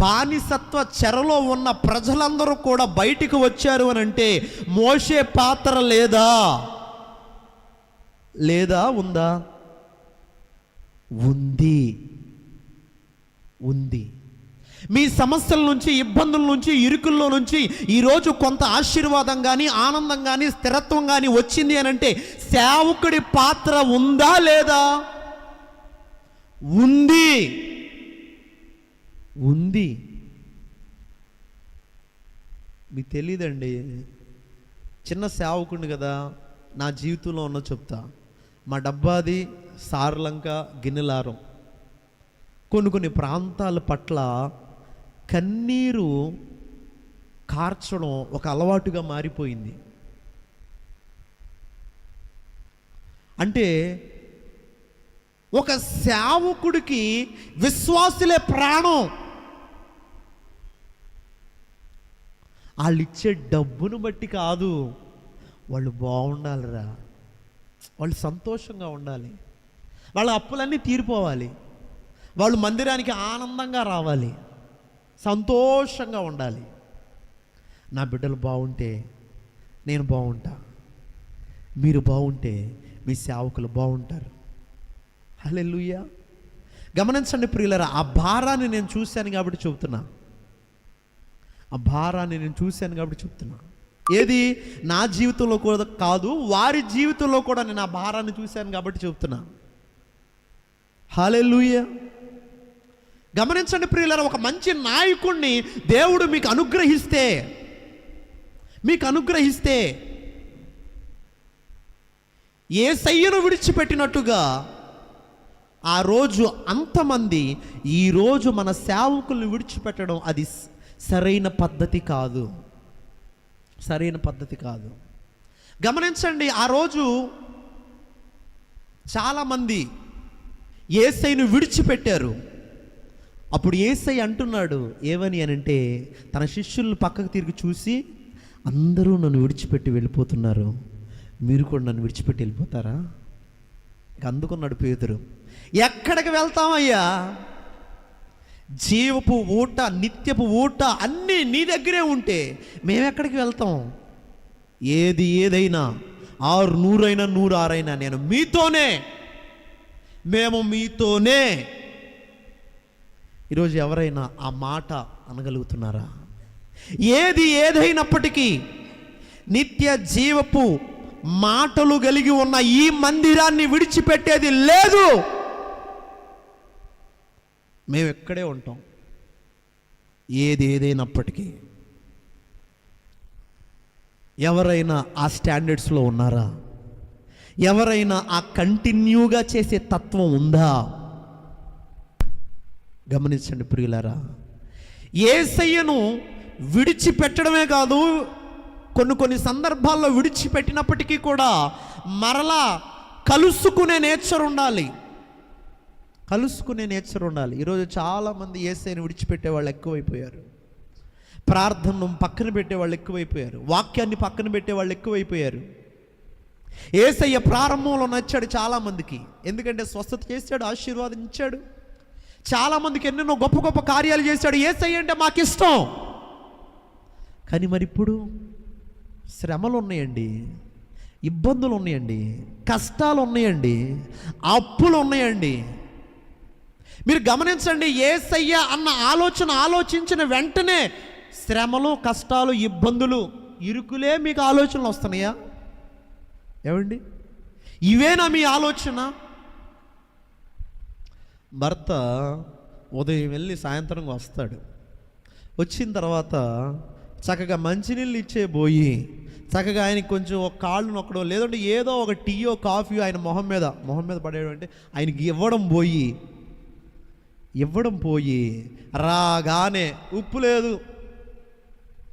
బానిసత్వ చెరలో ఉన్న ప్రజలందరూ కూడా బయటికి వచ్చారు అని అంటే మోషే పాత్ర లేదా? లేదా? ఉందా? ఉంది. ఉంది. మీ సమస్యల నుంచి, ఇబ్బందుల నుంచి, ఇరుకుల్లో నుంచి ఈరోజు కొంత ఆశీర్వాదం కానీ, ఆనందం కానీ, స్థిరత్వం కానీ వచ్చింది అని అంటే సేవకుడి పాత్ర ఉందా లేదా? ఉంది. ఉంది. మీకు తెలియదండి, చిన్న సేవకుడిని కదా, నా జీవితంలో ఉన్న చెప్తా. మా డబ్బాది సారలంక, గిన్నెలారం. కొన్ని ప్రాంతాల పట్ల కన్నీరు కార్చడం ఒక అలవాటుగా మారిపోయింది. అంటే ఒక సేవకుడికి విశ్వాసులే ప్రాణం. వాళ్ళు ఇచ్చే డబ్బును బట్టి కాదు, వాళ్ళు బాగుండాలిరా, వాళ్ళు సంతోషంగా ఉండాలి, వాళ్ళ అప్పులన్నీ తీరిపోవాలి, వాళ్ళు మందిరానికి ఆనందంగా రావాలి, సంతోషంగా ఉండాలి. నా బిడ్డలు బాగుంటే నేను బాగుంటా, మీరు బాగుంటే మీ సేవకులు బాగుంటారు. హల్లెలూయా. గమనించండి ప్రియులారా, ఆ భారాన్ని నేను చూశాను కాబట్టి చెబుతున్నా. ఆ భారాన్ని నేను చూశాను కాబట్టి చెప్తున్నా. ఏది నా జీవితంలో కూడా కాదు, వారి జీవితంలో కూడా నేను ఆ భారాన్ని చూశాను కాబట్టి చెప్తున్నా. హల్లెలూయా. గమనించండి ప్రియులారా, ఒక మంచి నాయకుడిని దేవుడు మీకు అనుగ్రహిస్తే యేసయ్యను విడిచిపెట్టినట్టుగా ఆ రోజు అంతమంది ఈరోజు మన సేవకుల్ని విడిచిపెట్టడం అది సరైన పద్ధతి కాదు. సరైన పద్ధతి కాదు. గమనించండి, ఆ రోజు చాలామంది యేసయ్యను విడిచిపెట్టారు. అప్పుడు యేసయ్య అంటున్నాడు ఏమని అనంటే, తన శిష్యులను పక్కకు తిరిగి చూసి, అందరూ నన్ను విడిచిపెట్టి వెళ్ళిపోతున్నారు, మీరు కూడా నన్ను విడిచిపెట్టి వెళ్ళిపోతారా? అందుకున్నాడు పేతురు. ఎక్కడికి వెళ్తామయ్యా? జీవపు ఊట, నిత్యపు ఊట అన్నీ నీ దగ్గరే ఉంటే మేమెక్కడికి వెళ్తాం? ఏది ఏదైనా 6 100 106 నేను మీతోనే, మేము మీతోనే. ఈరోజు ఎవరైనా ఆ మాట అనగలుగుతున్నారా? ఏది ఏదైనప్పటికీ నిత్య జీవపు మాటలు కలిగి ఉన్న ఈ మందిరాన్ని విడిచిపెట్టేది లేదు. మేము ఎక్కడే ఉంటాం, ఏది ఏదైనప్పటికీ. ఎవరైనా ఆ స్టాండర్డ్స్లో ఉన్నారా? ఎవరైనా ఆ కంటిన్యూగా చేసే తత్వం ఉందా? గమనించండి ప్రియులారా, యేసయ్యను విడిచిపెట్టడమే కాదు, కొన్ని సందర్భాల్లో విడిచిపెట్టినప్పటికీ కూడా మరలా కలుసుకునే నేచర్ ఉండాలి. ఈరోజు చాలామంది యేసయ్యను విడిచిపెట్టే వాళ్ళు ఎక్కువైపోయారు. ప్రార్థనను పక్కన పెట్టే వాళ్ళు ఎక్కువైపోయారు. వాక్యాన్ని పక్కన పెట్టే వాళ్ళు ఎక్కువైపోయారు. యేసయ్య ప్రారంభంలో నచ్చాడు చాలామందికి, ఎందుకంటే స్వస్థత చేశాడు, ఆశీర్వాదం ఇచ్చాడు, చాలామందికి ఎన్నెన్నో గొప్ప గొప్ప కార్యాలు చేశాడు. యేసయ్య అంటే మాకు ఇష్టం. కానీ మరి ఇప్పుడు శ్రమలు ఉన్నాయండి, ఇబ్బందులు ఉన్నాయండి, కష్టాలు ఉన్నాయండి, అప్పులు ఉన్నాయండి. మీరు గమనించండి, యేసయ్య అన్న ఆలోచించిన వెంటనే శ్రమలు, కష్టాలు, ఇబ్బందులు, ఇరుకులే మీకు ఆలోచనలు వస్తున్నాయా? ఏమండి, ఇవేనా మీ ఆలోచన? భర్త ఉదయం వెళ్ళి సాయంత్రం వస్తాడు. వచ్చిన తర్వాత చక్కగా మంచినీళ్ళు ఇచ్చే పోయి, చక్కగా ఆయనకి కొంచెం ఒక కాళ్ళు నొక్కడం, లేదంటే ఏదో ఒక టీయో కాఫీయో ఆయన మొహం మీద పడేయడం, అంటే ఆయనకి ఇవ్వడం పోయి రాగానే ఉప్పు లేదు,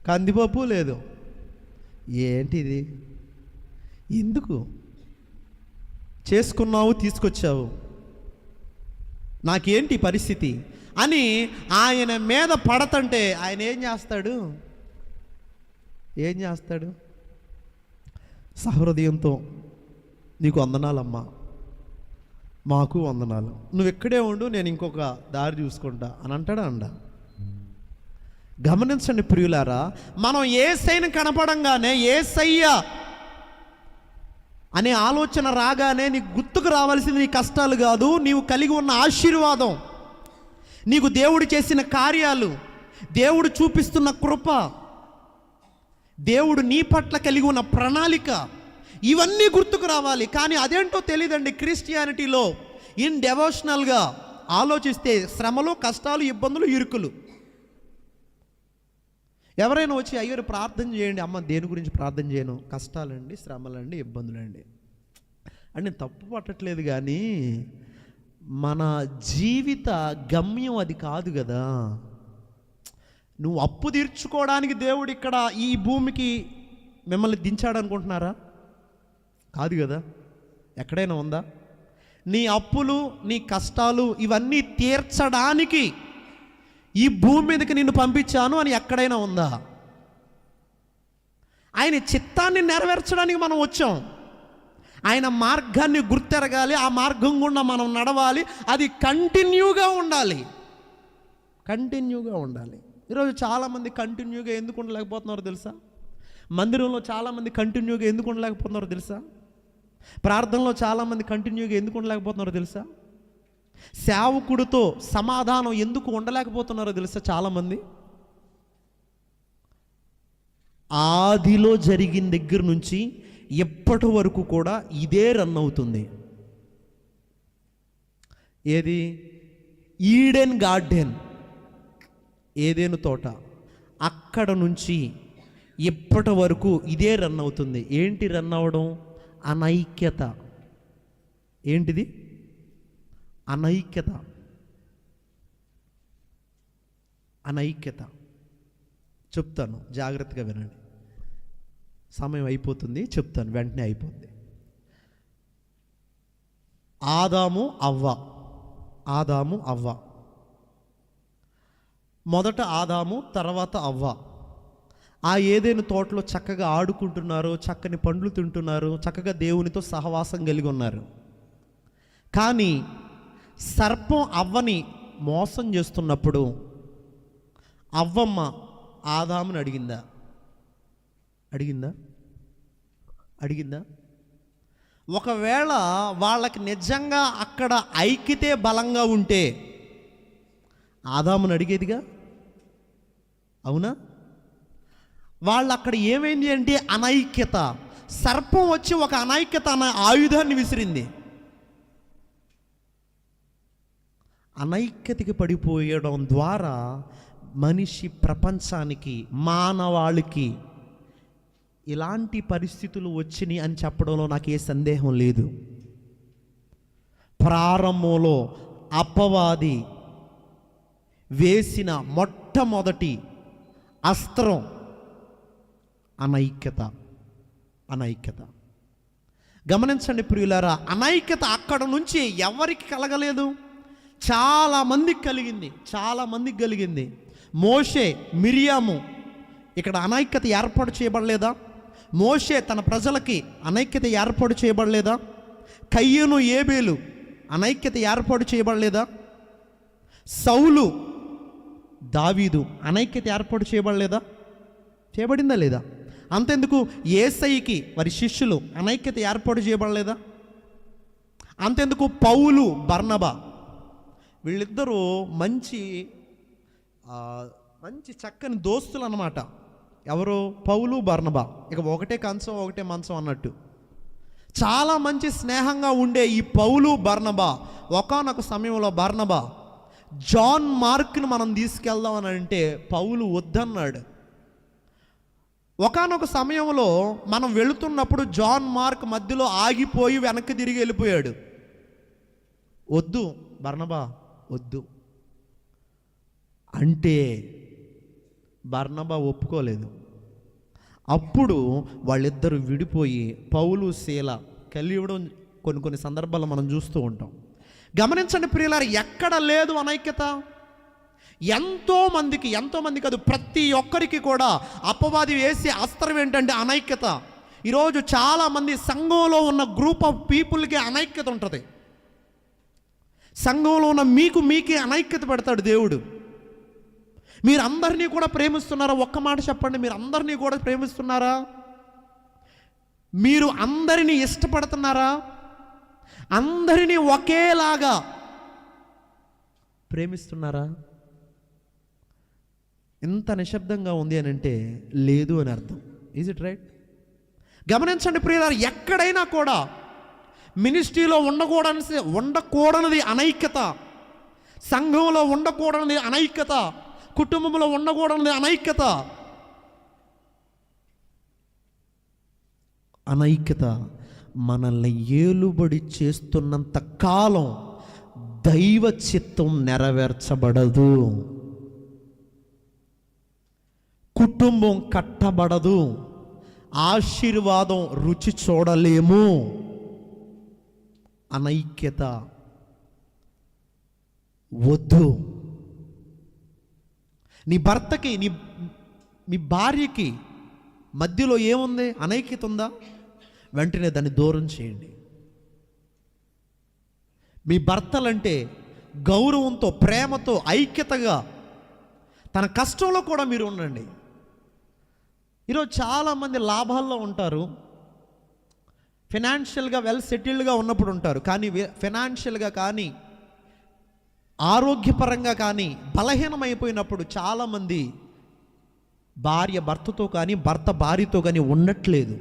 కందిపప్పు లేదు. ఏంటిది? ఎందుకు చేసుకున్నావు, తీసుకొచ్చావు, నాకేంటి పరిస్థితి అని ఆయన మీద పడతంటే ఆయన ఏం చేస్తాడు? సహృదయంతో, నీకు వందనాలమ్మా, మాకు వందనాలు, నువ్వు ఎక్కడే ఉండు, నేను ఇంకొక దారి చూసుకుంటా అని అంటాడా? గమనించండి ప్రియులారా, మనం యేసయ్యను కనపడంగానే యేసయ్య అనే ఆలోచన రాగానే నీకు గుర్తుకు రావాల్సింది నీ కష్టాలు కాదు, నీవు కలిగి ఉన్న ఆశీర్వాదం, నీకు దేవుడు చేసిన కార్యాలు, దేవుడు చూపిస్తున్న కృప, దేవుడు నీ పట్ల కలిగి ఉన్న ప్రణాళిక, ఇవన్నీ గుర్తుకు రావాలి. కానీ అదేంటో తెలియదండి. క్రిస్టియానిటీలో ఇన్ డెవోషనల్గా ఆలోచిస్తే శ్రమలు, కష్టాలు, ఇబ్బందులు, ఇరుకులు. ఎవరైనా వచ్చి అయ్యారు ప్రార్థన చేయండి, అమ్మ దేని గురించి ప్రార్థన చేయను, కష్టాలండి, శ్రమలండి, ఇబ్బందులండి అని నేను తప్పు పట్టట్లేదు. కానీ మన జీవిత గమ్యం అది కాదు కదా. నువ్వు అప్పు తీర్చుకోవడానికి దేవుడు ఇక్కడ ఈ భూమికి మిమ్మల్ని దించాడు అనుకుంటున్నారా? కాదు కదా. ఎక్కడైనా ఉందా? నీ అప్పులు, నీ కష్టాలు ఇవన్నీ తీర్చడానికి ఈ భూమి మీదకి నిన్ను పంపించాను అని ఎక్కడైనా ఉందా? ఆయన చిత్తాన్ని నెరవేర్చడానికి మనం వచ్చాం. ఆయన మార్గాన్ని గుర్తెరగాలి, ఆ మార్గం గుండా మనం నడవాలి. అది కంటిన్యూగా ఉండాలి, కంటిన్యూగా ఉండాలి. ఈరోజు చాలామంది కంటిన్యూగా ఎందుకు ఉండలేకపోతున్నారో తెలుసా? మందిరంలో చాలామంది కంటిన్యూగా ఎందుకు ఉండలేకపోతున్నారో తెలుసా? ప్రార్థనలో చాలామంది కంటిన్యూగా ఎందుకు ఉండలేకపోతున్నారో తెలుసా? సేవకుడితో సమాధానం ఎందుకు ఉండలేకపోతున్నారో తెలుసా? చాలామంది ఆదిలో జరిగిన దగ్గర నుంచి ఎప్పటి వరకు కూడా ఇదే రన్ అవుతుంది. ఏది? ఈడెన్ గార్డెన్, ఏదేను తోట, అక్కడ నుంచి ఎప్పటి వరకు ఇదే రన్ అవుతుంది. ఏంటి రన్ అవ్వడం? అనైక్యత. ఏంటిది? అనైక్యత. అనైక్యత చెప్తాను, జాగ్రత్తగా వినండి. సమయం అయిపోతుంది, చెప్తాను, వెంటనే అయిపోతుంది. ఆదాము అవ్వ. మొదట ఆదాము, తర్వాత అవ్వ ఆ ఏదైనా తోటలో చక్కగా ఆడుకుంటున్నారు, చక్కని పండ్లు తింటున్నారు, చక్కగా దేవునితో సహవాసం కలిగి ఉన్నారు. కానీ సర్పం అవ్వని మోసం చేస్తున్నప్పుడు అవ్వమ్మ ఆదాముని అడిగిందా? ఒకవేళ వాళ్ళకి నిజంగా అక్కడ ఐక్యతే బలంగా ఉంటే ఆదాముని అడిగేదిగా, అవునా? వాళ్ళు అక్కడ ఏమైంది అంటే అనైక్యత. సర్పం వచ్చి ఒక అనైక్యత అనే ఆయుధాన్ని విసిరింది. అనైక్యతకి పడిపోయడం ద్వారా మనిషి ప్రపంచానికి, మానవాళికి ఇలాంటి పరిస్థితులు వచ్చినాయి అని చెప్పడంలో నాకు ఏ సందేహం లేదు. ప్రారంభంలో అపవాది వేసిన మొట్టమొదటి అస్త్రం అనైక్యత. గమనించండి ప్రియులారా, అనైక్యత అక్కడ నుంచి ఎవరికి కలగలేదు? చాలా మందికి కలిగింది. మోషే, మిరియాము ఇక్కడ అనైక్యత ఏర్పాటు చేయబడలేదా? మోషే తన ప్రజలకి అనైక్యత ఏర్పాటు చేయబడలేదా? కయ్యూను, ఏబేలు అనైక్యత ఏర్పాటు చేయబడలేదా? సౌలు, దావీదు అనైక్యత ఏర్పాటు చేయబడలేదా? చేయబడిందా లేదా? అంతెందుకు, యేసయ్యకి వారి శిష్యులు అనైక్యత ఏర్పాటు చేయబడలేదా? అంతెందుకు, పౌలు, బర్నబా వీళ్ళిద్దరూ మంచి చక్కని దోస్తులు అన్నమాట. ఎవరు? పౌలు, బర్నబా. ఇక ఒకటే కంచం ఒకటే మంచం అన్నట్టు చాలా మంచి స్నేహంగా ఉండే ఈ పౌలు, బర్నబా ఒకానొక సమయంలో బర్నబా జాన్ మార్క్ను మనం తీసుకెళ్దాం అని అంటే పౌలు వద్దన్నాడు. ఒకానొక సమయంలో మనం వెళుతున్నప్పుడు జాన్ మార్క్ మధ్యలో ఆగిపోయి వెనక్కి తిరిగి వెళ్ళిపోయాడు. వద్దు బర్నబా, వద్దు అంటే బర్నబా ఒప్పుకోలేదు. అప్పుడు వాళ్ళిద్దరూ విడిపోయి పౌలు, శీల కలియడం కొన్ని సందర్భాల్లో మనం చూస్తూ ఉంటాం. గమనించండి ప్రియులారా, ఎక్కడ లేదు అనైక్యత. ఎంతో మందికి కాదు, ప్రతి ఒక్కరికి కూడా అపవాది వేసే అస్త్రం ఏంటంటే అనైక్యత. ఈరోజు చాలామంది సంఘంలో ఉన్న గ్రూప్ ఆఫ్ పీపుల్కి అనైక్యత ఉంటుంది. సంఘంలో ఉన్న మీకే అనైక్యత పెడతాడు దేవుడు. మీరు అందరినీ కూడా ప్రేమిస్తున్నారా? ఒక్క మాట చెప్పండి, మీరు అందరినీ కూడా ప్రేమిస్తున్నారా? మీరు అందరినీ ఇష్టపడుతున్నారా? అందరినీ ఒకేలాగా ప్రేమిస్తున్నారా? ఎంత నిశ్శబ్దంగా ఉంది అని అంటే లేదు అని అర్థం. Is it right? గమనించండి ప్రియులారా, ఎక్కడైనా కూడా మినిస్ట్రీలో ఉండకూడనిది అనైక్యత, సంఘంలో ఉండకూడనిది అనైక్యత, కుటుంబంలో ఉండకూడనిది అనైక్యత. అనైక్యత మనల్ని ఏలుబడి చేస్తున్నంత కాలం దైవ చిత్తం నెరవేర్చబడదు, కుటుంబం కట్టబడదు, ఆశీర్వాదం రుచి చూడలేము. అనైక్యత వద్దు. నీ భర్తకి మీ భార్యకి మధ్యలో ఏముంది? అనైక్యత ఉందా? వెంటనే దాన్ని దూరం చేయండి. మీ భర్తలంటే గౌరవంతో, ప్రేమతో, ఐక్యతగా తన కష్టంలో కూడా మీరు ఉండండి. ఈరోజు చాలామంది లాభాల్లో ఉంటారు, ఫైనాన్షియల్గా వెల్ సెటిల్డ్గా ఉన్నప్పుడు ఉంటారు, కానీ ఫైనాన్షియల్గా కానీ ఆరోగ్యపరంగా కానీ బలహీనమైపోయినప్పుడు చాలామంది భార్య భర్తతో కానీ భర్త భార్యతో కానీ ఉండట్లేదు.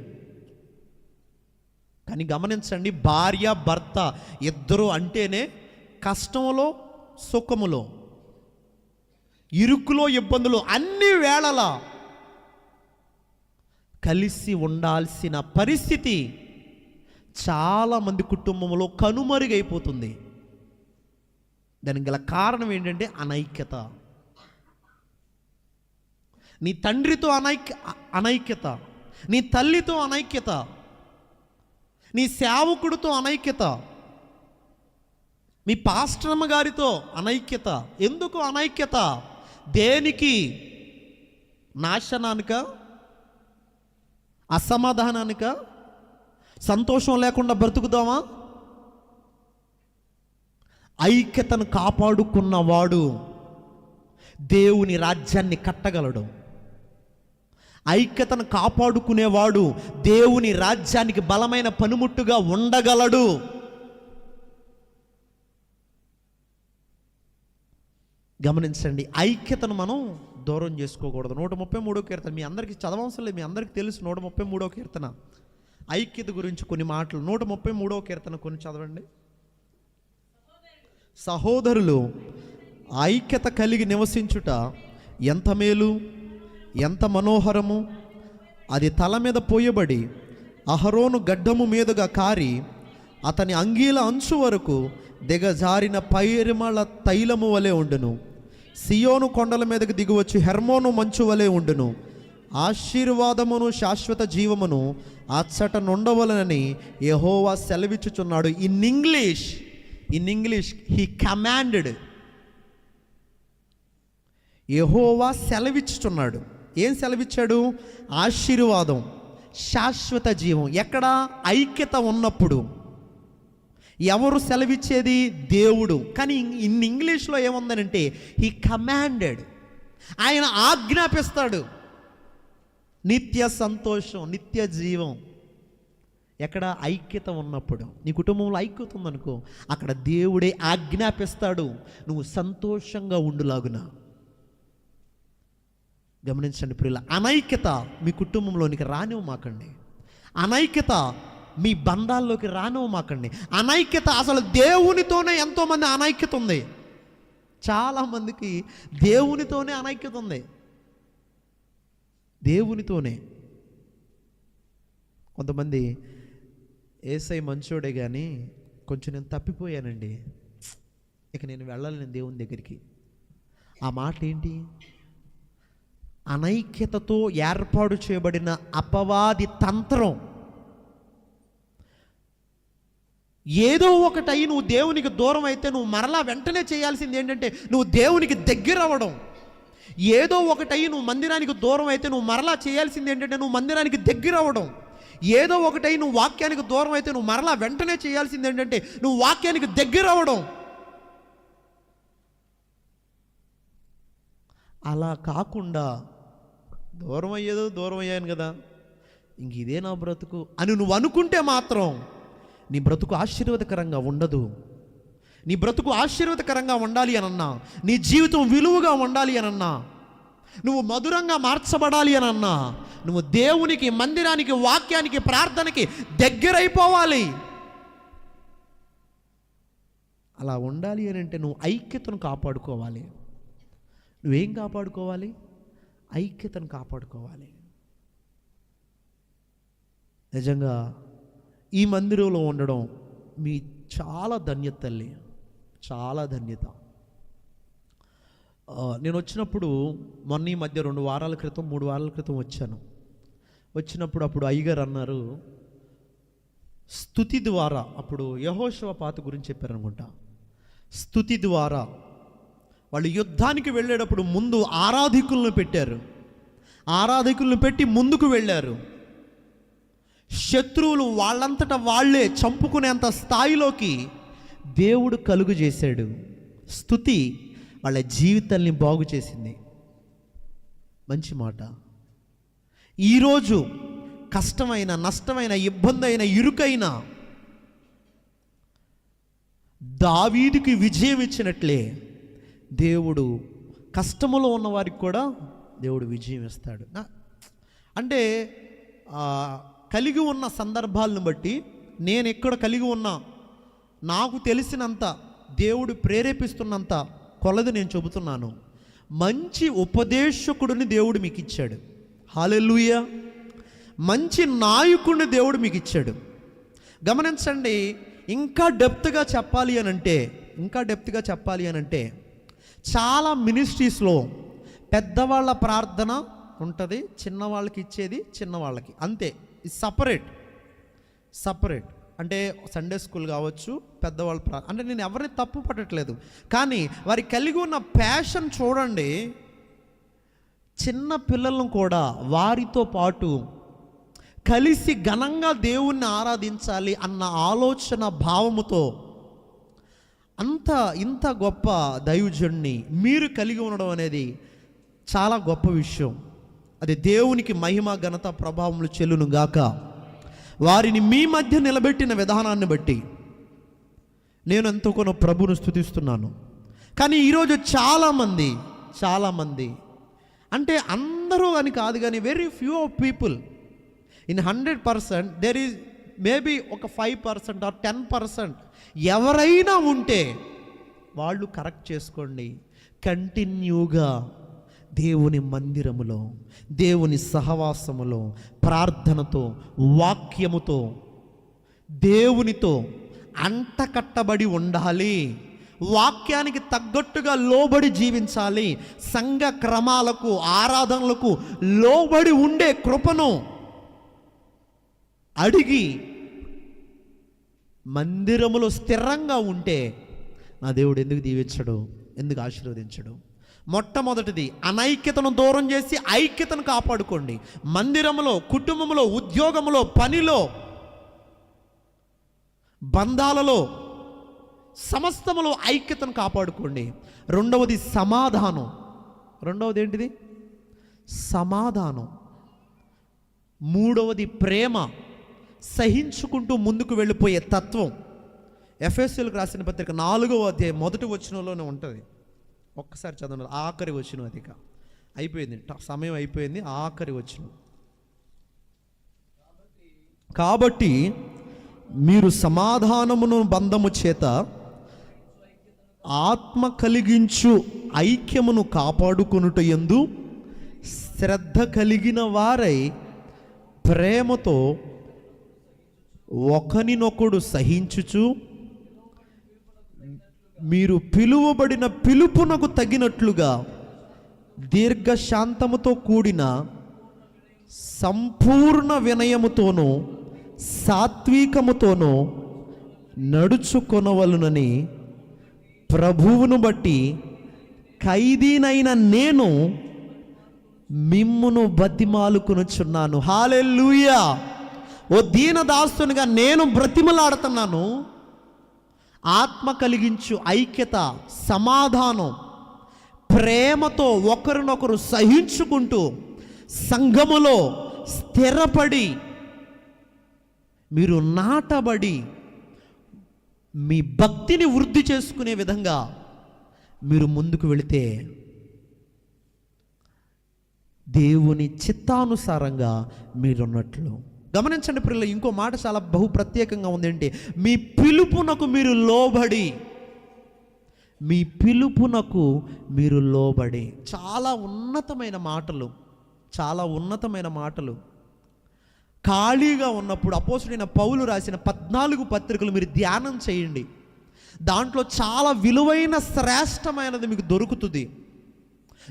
కానీ గమనించండి, భార్య భర్త ఇద్దరు అంటేనే కష్టంలో సుఖములో, ఇరుకులో ఇబ్బందులు అన్ని వేళలా కలిసి ఉండాల్సిన పరిస్థితి చాలామంది కుటుంబంలో కనుమరుగైపోతుంది. దానికి గల కారణం ఏంటంటే అనైక్యత. నీ తండ్రితో అనైక్యత, నీ తల్లితో అనైక్యత, నీ సేవకుడితో అనైక్యత, మీ పాస్టరమ్మ గారితో అనైక్యత. ఎందుకు అనైక్యత? దేనికి? నాశనానిక? అసమాధానానిక? సంతోషం లేకుండా బ్రతుకుదామా? ఐక్యతను కాపాడుకున్నవాడు దేవుని రాజ్యాన్ని కట్టగలడు. ఐక్యతను కాపాడుకునేవాడు దేవుని రాజ్యానికి బలమైన పనిముట్టుగా ఉండగలడు. గమనించండి, ఐక్యతను మనం దూరం చేసుకోకూడదు. 133వ కీర్తన మీ అందరికీ చదవవసరం లేదు, మీ అందరికీ తెలుసు. 133వ కీర్తన ఐక్యత గురించి కొన్ని మాటలు. 133వ కీర్తన కొన్ని చదవండి. సహోదరులు ఐక్యత కలిగి నివసించుట ఎంత మేలు, ఎంత మనోహరము. అది తల మీద పోయబడి అహరోను గడ్డము మీదుగా కారి అతని అంగీల అంచు వరకు దిగజారిన పరిమళ తైలము వలె ఉండును. సియోను కొండల మీదకి దిగువచ్చు హెర్మోను మంచు వలె ఉండును. ఆశీర్వాదమును శాశ్వత జీవమును అచ్చట నుండవలనని యెహోవా సెలవిచ్చుచున్నాడు. In English he commanded. యెహోవా సెలవిచ్చుచున్నాడు. ఏం సెలవిచ్చాడు? ఆశీర్వాదం, శాశ్వత జీవం. ఎక్కడ? ఐక్యత ఉన్నప్పుడు. ఎవరు సెలవిచ్చేది? దేవుడు. కానీ ఇన్ ఇంగ్లీష్లో ఏముందనంటే హీ కమాండెడ్. ఆయన ఆజ్ఞాపిస్తాడు. నిత్య సంతోషం, నిత్య జీవం. ఎక్కడ? ఐక్యత ఉన్నప్పుడు. నీ కుటుంబంలో ఐక్యత ఉందనుకో, అక్కడ దేవుడే ఆజ్ఞాపిస్తాడు నువ్వు సంతోషంగా ఉండులాగున. గమనించండి ప్రియుల, అనైక్యత మీ కుటుంబంలోనికి రానివ్వమాకండి. అనైక్యత మీ బంధాల్లోకి రానివ్వమాకండి. అనైక్యత అసలు దేవునితోనే ఎంతోమంది అనైక్యత ఉంది. చాలామందికి దేవునితోనే అనైక్యత ఉంది. దేవునితోనే. కొంతమంది ఏసై మంచోడే కానీ కొంచెం నేను తప్పిపోయానండి, ఇక నేను వెళ్ళాలి నేను దేవుని దగ్గరికి. ఆ మాట ఏంటి? అనైక్యతతో ఏర్పాటు చేయబడిన అపవాది తంత్రం. ఏదో ఒకటై నువ్వు దేవునికి దూరం అయితే నువ్వు మరలా వెంటనే చేయాల్సింది ఏంటంటే నువ్వు దేవునికి దగ్గర అవ్వడం. ఏదో ఒకటై నువ్వు మందిరానికి దూరం అయితే నువ్వు మరలా చేయాల్సింది ఏంటంటే నువ్వు మందిరానికి దగ్గర అవ్వడం. ఏదో ఒకటై నువ్వు వాక్యానికి దూరం అయితే నువ్వు మరలా వెంటనే చేయాల్సింది ఏంటంటే నువ్వు వాక్యానికి దగ్గర అవ్వడం. అలా కాకుండా దూరం అయ్యాను కదా, ఇంక ఇదే నా బ్రతుకు అని నువ్వు అనుకుంటే మాత్రం నీ బ్రతుకు ఆశీర్వాదకరంగా ఉండదు. నీ బ్రతుకు ఆశీర్వాదకరంగా ఉండాలి అనన్నా, నీ జీవితం విలువగా ఉండాలి అనన్నా, నువ్వు మధురంగా మార్చబడాలి అనన్నా, నువ్వు దేవునికి, మందిరానికి, వాక్యానికి, ప్రార్థనకి దగ్గరైపోవాలి. అలా ఉండాలి అని అంటే నువ్వు ఐక్యతను కాపాడుకోవాలి. నువ్వేం కాపాడుకోవాలి? ఐక్యతను కాపాడుకోవాలి. నిజంగా ఈ మందిరంలో ఉండడం మీ చాలా ధన్యత తల్లి, చాలా ధన్యత. నేను వచ్చినప్పుడు మొన్న ఈ మధ్య 2 వారాల క్రితం 3 వారాల క్రితం వచ్చినప్పుడు అప్పుడు అయ్యగారు అన్నారు, స్తుతి ద్వారా, అప్పుడు యెహోషువపాతు గురించి చెప్పారనుకుంటా, స్తుతి ద్వారా వాళ్ళు యుద్ధానికి వెళ్ళేటప్పుడు ముందు ఆరాధికులను పెట్టారు. ఆరాధికులను పెట్టి ముందుకు వెళ్ళారు. శత్రువులు వాళ్ళంతట వాళ్ళే చంపుకునేంత స్థాయిలోకి దేవుడు కలుగు చేశాడు. స్తుతి వాళ్ళ జీవితాల్ని బాగు చేసింది. మంచి మాట. ఈరోజు కష్టమైన, నష్టమైన, ఇబ్బంది అయిన, ఇరుకైన దావీదుకి విజయం ఇచ్చినట్లే దేవుడు కష్టములో ఉన్న వారికి కూడా దేవుడు విజయం ఇస్తాడు. అంటే కలిగి ఉన్న సందర్భాలను బట్టి నేను ఎక్కడ కలిగి ఉన్నా, నాకు తెలిసినంత, దేవుడు ప్రేరేపిస్తున్నంత కొలది నేను చెబుతున్నాను. మంచి ఉపదేశకుడిని దేవుడు మీకు ఇచ్చాడు. హల్లెలూయా. మంచి నాయకుడిని దేవుడు మీకు ఇచ్చాడు. గమనించండి. ఇంకా డెప్త్గా చెప్పాలి అని అంటే చాలా మినిస్ట్రీస్లో పెద్దవాళ్ళ ప్రార్థన ఉంటుంది, చిన్నవాళ్ళకి ఇచ్చేది చిన్నవాళ్ళకి, అంతే. సపరేట్ అంటే సండే స్కూల్ కావచ్చు, పెద్దవాళ్ళ అంటే నేను ఎవరిని తప్పు పట్టట్లేదు, కానీ వారి కలిగి ఉన్న ప్యాషన్ చూడండి. చిన్న పిల్లలను కూడా వారితో పాటు కలిసి ఘనంగా దేవుణ్ణి ఆరాధించాలి అన్న ఆలోచన భావముతో ఇంత గొప్ప దైవజుడిని మీరు కలిగి ఉండడం అనేది చాలా గొప్ప విషయం. అది దేవునికి మహిమ, ఘనత, ప్రభావములు చెల్లును గాక. వారిని మీ మధ్య నిలబెట్టిన విధానాన్ని బట్టి నేను ఎంతో కొన్ని ప్రభువును స్తుతిస్తున్నాను. కానీ ఈరోజు చాలామంది అంటే అందరూ అని కాదు, కానీ very few of people in 100% there is maybe ఒక 5% ఆర్ 10% ఎవరైనా ఉంటే వాళ్ళు కరెక్ట్ చేసుకోండి. కంటిన్యూగా దేవుని మందిరములో, దేవుని సహవాసములో, ప్రార్థనతో, వాక్యముతో, దేవునితో అంటకట్టబడి ఉండాలి. వాక్యానికి తగ్గట్టుగా లోబడి జీవించాలి. సంఘ క్రమాలకు, ఆరాధనలకు లోబడి ఉండే కృపను అడిగి మందిరములో స్థిరంగా ఉంటే నా దేవుడు ఎందుకు దీవించడు, ఎందుకు ఆశీర్వదించడు? మొట్టమొదటిది అనైక్యతను దూరం చేసి ఐక్యతను కాపాడుకోండి. మందిరములో, కుటుంబంలో, ఉద్యోగంలో, పనిలో, బంధాలలో, సమస్తములో ఐక్యతను కాపాడుకోండి. రెండవది సమాధానం. రెండవది ఏంటిది? సమాధానం. మూడవది ప్రేమ, సహించుకుంటూ ముందుకు వెళ్ళిపోయే తత్వం. ఎఫెసీయులకు రాసిన పత్రిక 4వ అధ్యాయం 1వ వచనంలోనే ఉంటుంది. ఒక్కసారి చదవండి. ఆఖరి వచనం, అది అయిపోయింది, సమయం అయిపోయింది. ఆఖరి వచనం. కాబట్టి మీరు సమాధానమును బంధము చేత ఆత్మ కలిగించు ఐక్యమును కాపాడుకొనుట యందు శ్రద్ధ కలిగిన వారై ప్రేమతో ఒకనినొకడు సహించుచు మీరు పిలువబడిన పిలుపునకు తగినట్లుగా దీర్ఘశాంతముతో కూడిన సంపూర్ణ వినయముతోనూ సాత్వికముతోనూ నడుచుకొనవలనని ప్రభువును బట్టి ఖైదీనైన నేను మిమ్మును బతిమాలుకొనుచున్నాను. హల్లెలూయా. ఓ దీనదాసునిగా నేను బ్రతిమలాడుతున్నాను. ఆత్మ కలిగించు ఐక్యత, సమాధానం, ప్రేమతో ఒకరినొకరు సహించుకుంటూ సంఘములో స్థిరపడి మీరు నాటబడి మీ భక్తిని వృద్ధి చేసుకునే విధంగా మీరు ముందుకు వెళితే దేవుని చిత్తానుసారంగా మీరున్నట్లు. గమనించండి ప్రియులు, ఇంకో మాట చాలా బహు ప్రత్యేకంగా ఉందంటే, మీ పిలుపునకు మీరు లోబడి, మీ పిలుపునకు మీరు లోబడి. చాలా ఉన్నతమైన మాటలు, చాలా ఉన్నతమైన మాటలు. ఖాళీగా ఉన్నప్పుడు అపోస్తుడైన పౌలు రాసిన 14 పత్రికలు మీరు ధ్యానం చేయండి. దాంట్లో చాలా విలువైన శ్రేష్టమైనది మీకు దొరుకుతుంది.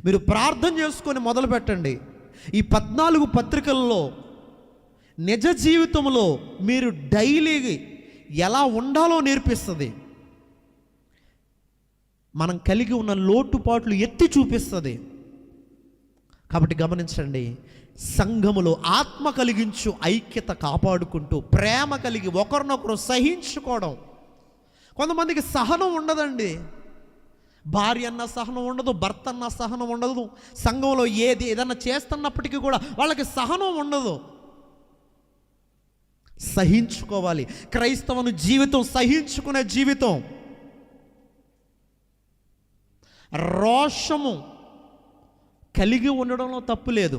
మీరు ప్రార్థన చేసుకొని మొదలు పెట్టండి. ఈ 14 పత్రికల్లో నిజ జీవితంలో మీరు డైలీ ఎలా ఉండాలో నేర్పిస్తుంది. మనం కలిగి ఉన్న లోటుపాట్లు ఎత్తి చూపిస్తుంది. కాబట్టి గమనించండి, సంఘములో ఆత్మ కలిగించు ఐక్యత కాపాడుకుంటూ ప్రేమ కలిగి ఒకరినొకరు సహించుకోవడం. కొంతమందికి సహనం ఉండదండి. భార్య అన్న సహనం ఉండదు, భర్త అన్న సహనం ఉండదు. సంఘంలో ఏదైనా చేస్తున్నప్పటికీ కూడా వాళ్ళకి సహనం ఉండదు. సహించుకోవాలి. క్రైస్తవుని జీవితం సహించుకునే జీవితం. రోషము కలిగి ఉండడంలో తప్పు లేదు,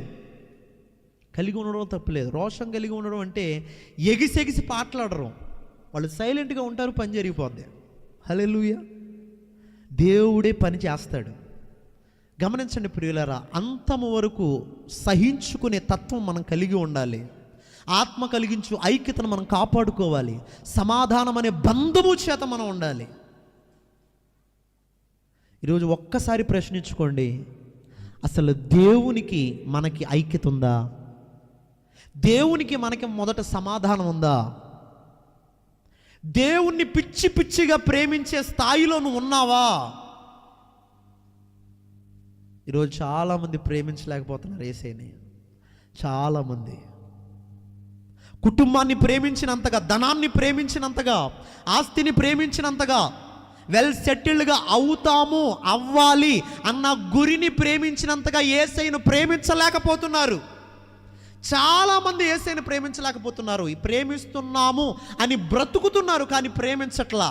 రోషం కలిగి ఉండడం అంటే ఎగిసెగిసి పాటలాడరు. వాళ్ళు సైలెంట్గా ఉంటారు, పని జరిగిపోద్ది. హల్లెలూయా. దేవుడే పని చేస్తాడు. గమనించండి ప్రియులారా, అంతము వరకు సహించుకునే తత్వం మనం కలిగి ఉండాలి. ఆత్మ కలిగించు ఐక్యతను మనం కాపాడుకోవాలి. సమాధానం అనే బంధము చేత మనం ఉండాలి. ఈరోజు ఒక్కసారి ప్రశ్నించుకోండి, అసలు దేవునికి మనకి ఐక్యత ఉందా? దేవునికి మనకి మొదట సమాధానం ఉందా? దేవుణ్ణి పిచ్చి పిచ్చిగా ప్రేమించే స్థాయిలో నువ్వు ఉన్నావా? ఈరోజు చాలామంది ప్రేమించలేకపోతున్నారు యేసయ్యని. చాలామంది కుటుంబాన్ని ప్రేమించినంతగా, ధనాన్ని ప్రేమించినంతగా, ఆస్తిని ప్రేమించినంతగా, వెల్ సెటిల్డ్గా అవ్వాలి అన్న గురిని ప్రేమించినంతగా యేసయ్యను ప్రేమించలేకపోతున్నారు. చాలామంది యేసయ్యను ప్రేమించలేకపోతున్నారు. ప్రేమిస్తున్నాము అని బ్రతుకుతున్నారు, కానీ ప్రేమించట్లా.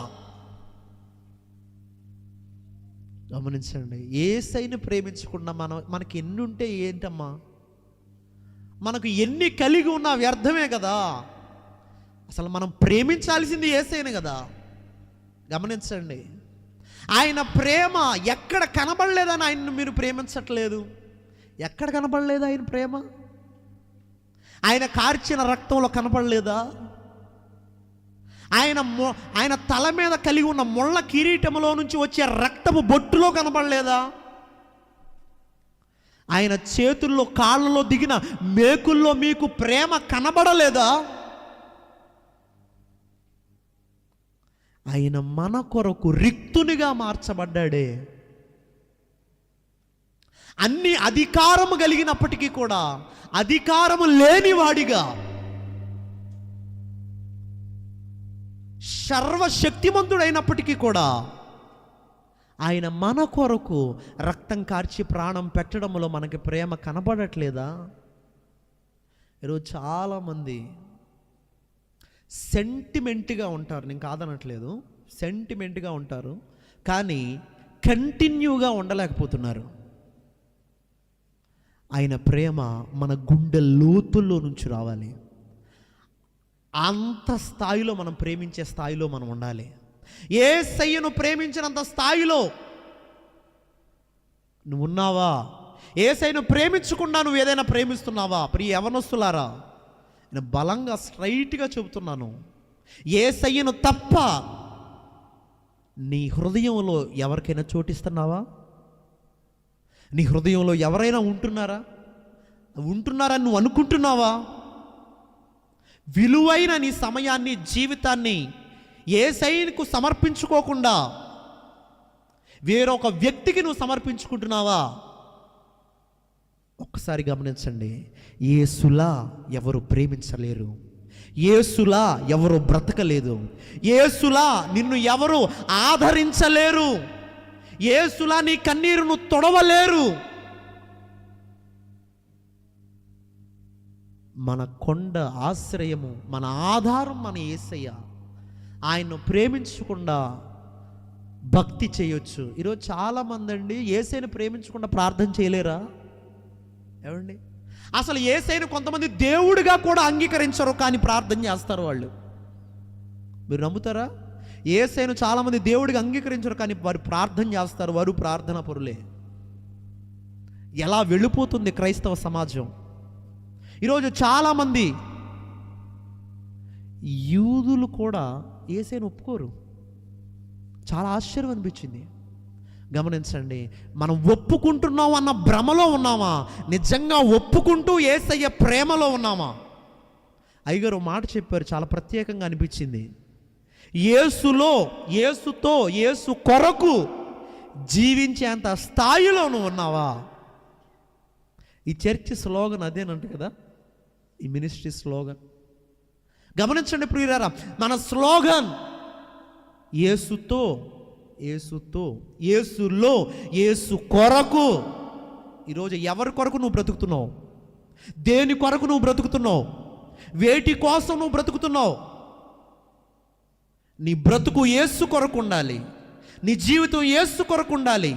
గమనించండి, యేసయ్యను ప్రేమించకుండా మనకి ఎన్ని ఉంటే ఏంటమ్మా? మనకు ఎన్ని కలిగి ఉన్నా వ్యర్థమే కదా. అసలు మనం ప్రేమించాల్సింది యేసయ్యను కదా. గమనించండి, ఆయన ప్రేమ ఎక్కడ కనబడలేదని ఆయన్ని మీరు ప్రేమించట్లేదు. ఎక్కడ కనబడలేదు ఆయన ప్రేమ? ఆయన కార్చిన రక్తంలో కనపడలేదా? ఆయన తల మీద కలిగి ఉన్న ముళ్ళ కిరీటములో నుంచి వచ్చే రక్తపు బొట్టులో కనపడలేదా? ఆయన చేతుల్లో కాళ్ళలో దిగిన మేకుల్లో మీకు ప్రేమ కనబడలేదా? ఆయన మన కొరకు రిక్తునిగా మార్చబడ్డాడే. అన్ని అధికారము కలిగినప్పటికీ కూడా అధికారము లేనివాడిగా, సర్వశక్తిమంతుడైనప్పటికీ కూడా ఆయన మన కొరకు రక్తం కార్చి ప్రాణం పెట్టడంలో మనకి ప్రేమ కనబడట్లేదా? ఈరోజు చాలామంది సెంటిమెంట్గా ఉంటారు. నేను కాదనట్లేదు, సెంటిమెంట్గా ఉంటారు, కానీ కంటిన్యూగా ఉండలేకపోతున్నారు. ఆయన ప్రేమ మన గుండె లోతుల్లో నుంచి రావాలి. అంత స్థాయిలో మనం ప్రేమించే స్థాయిలో మనం ఉండాలి. యేసయ్యను ప్రేమించినంత స్థాయిలో నువ్వు ఉన్నావా? యేసయ్యను ప్రేమించకుండా నువ్వు ఏదైనా ప్రేమిస్తున్నావా? ప్రియ యవనస్తులారా, నేను బలంగా స్ట్రైట్గా చెబుతున్నాను, యేసయ్యను తప్ప నీ హృదయంలో ఎవరికైనా చోటిస్తున్నావా? నీ హృదయంలో ఎవరైనా ఉంటున్నారని నువ్వు అనుకుంటున్నావా? విలువైన నీ సమయాన్ని, జీవితాన్ని యేసయ్యకు సమర్పించుకోకుండా వేరొక వ్యక్తికి నువ్వు సమర్పించుకుంటున్నావా? ఒక్కసారి గమనించండి. యేసులా ఎవరు ప్రేమించలేరు, యేసులా ఎవరు బ్రతకలేదు, యేసులా నిన్ను ఎవరు ఆదరించలేరు, యేసులా నీ కన్నీరును తొడవలేరు. మన కొండ ఆశ్రయము, మన ఆధారం మన యేసయ్య. ఆయన్ను ప్రేమించకుండా భక్తి చేయొచ్చు. ఈరోజు చాలామంది అండి యేసయ్యను ప్రేమించకుండా ప్రార్థన చేయలేరా? ఏమండి, అసలు యేసయ్యను కొంతమంది దేవుడిగా కూడా అంగీకరించరు, కానీ ప్రార్థన చేస్తారు వాళ్ళు. మీరు నమ్ముతారా? యేసయ్యను చాలామంది దేవుడిగా అంగీకరించరు, కానీ వారు ప్రార్థన చేస్తారు. వారు ప్రార్థనా పరులే. ఎలా వెళ్ళిపోతుంది క్రైస్తవ సమాజం! ఈరోజు చాలామంది యూదులు కూడా యేసయ్యను ఒప్పుకోరు. చాలా ఆశ్చర్యం అనిపించింది. గమనించండి, మనం ఒప్పుకుంటున్నాం అన్న భ్రమలో ఉన్నామా, నిజంగా ఒప్పుకుంటూ యేసయ్య ప్రేమలో ఉన్నామా? అయ్యగారు మాట చెప్పారు, చాలా ప్రత్యేకంగా అనిపించింది. యేసులో, యేసుతో, యేసు కొరకు జీవించేంత స్థాయిలో నువ్వు ఉన్నావా? ఈ చర్చ్ స్లోగన్ అదేనంట కదా, ఈ మినిస్ట్రీ స్లోగన్. గమనించండి ప్రియులారా, మన స్లోగన్ యేసుతో, యేసుతో, యేసులో, యేసు కొరకు. ఈరోజు ఎవరి కొరకు నువ్వు బ్రతుకుతున్నావు? దేని కొరకు నువ్వు బ్రతుకుతున్నావు? వేటి కోసం నువ్వు బ్రతుకుతున్నావు? నీ బ్రతుకు యేసు కొరకు ఉండాలి. నీ జీవితం యేసు కొరకు ఉండాలి.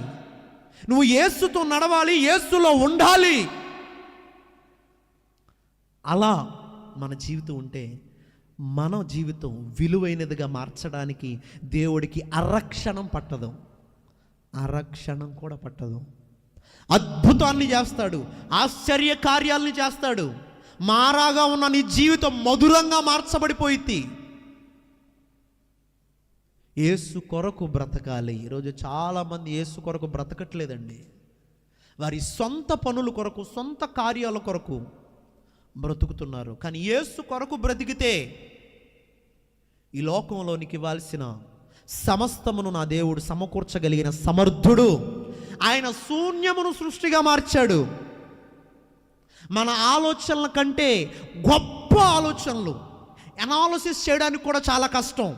నువ్వు యేసుతో నడవాలి, యేసులో ఉండాలి. అలా మన జీవితం ఉంటే మన జీవితం విలువైనదిగా మార్చడానికి దేవుడికి అరక్షణం పట్టదు, అరక్షణం కూడా పట్టదు. అద్భుతాన్ని చేస్తాడు, ఆశ్చర్య కార్యాలని చేస్తాడు. మారాగా ఉన్న నీ జీవితం మధురంగా మార్చబడిపోయింది. యేసు కొరకు బ్రతకాలి. ఈరోజు చాలామంది యేసు కొరకు బ్రతకట్లేదండి. వారి సొంత పనుల కొరకు, సొంత కార్యాల కొరకు బ్రతుకుతున్నారు. కానీ యేసు కొరకు బ్రతికితే ఈ లోకంలోనికి ఇవ్వాల్సిన సమస్తమును నా దేవుడు సమకూర్చగలిగిన సమర్థుడు. ఆయన శూన్యమును సృష్టిగా మార్చాడు. మన ఆలోచనల కంటే గొప్ప ఆలోచనలు అనాలిసిస్ చేయడానికి కూడా చాలా కష్టం,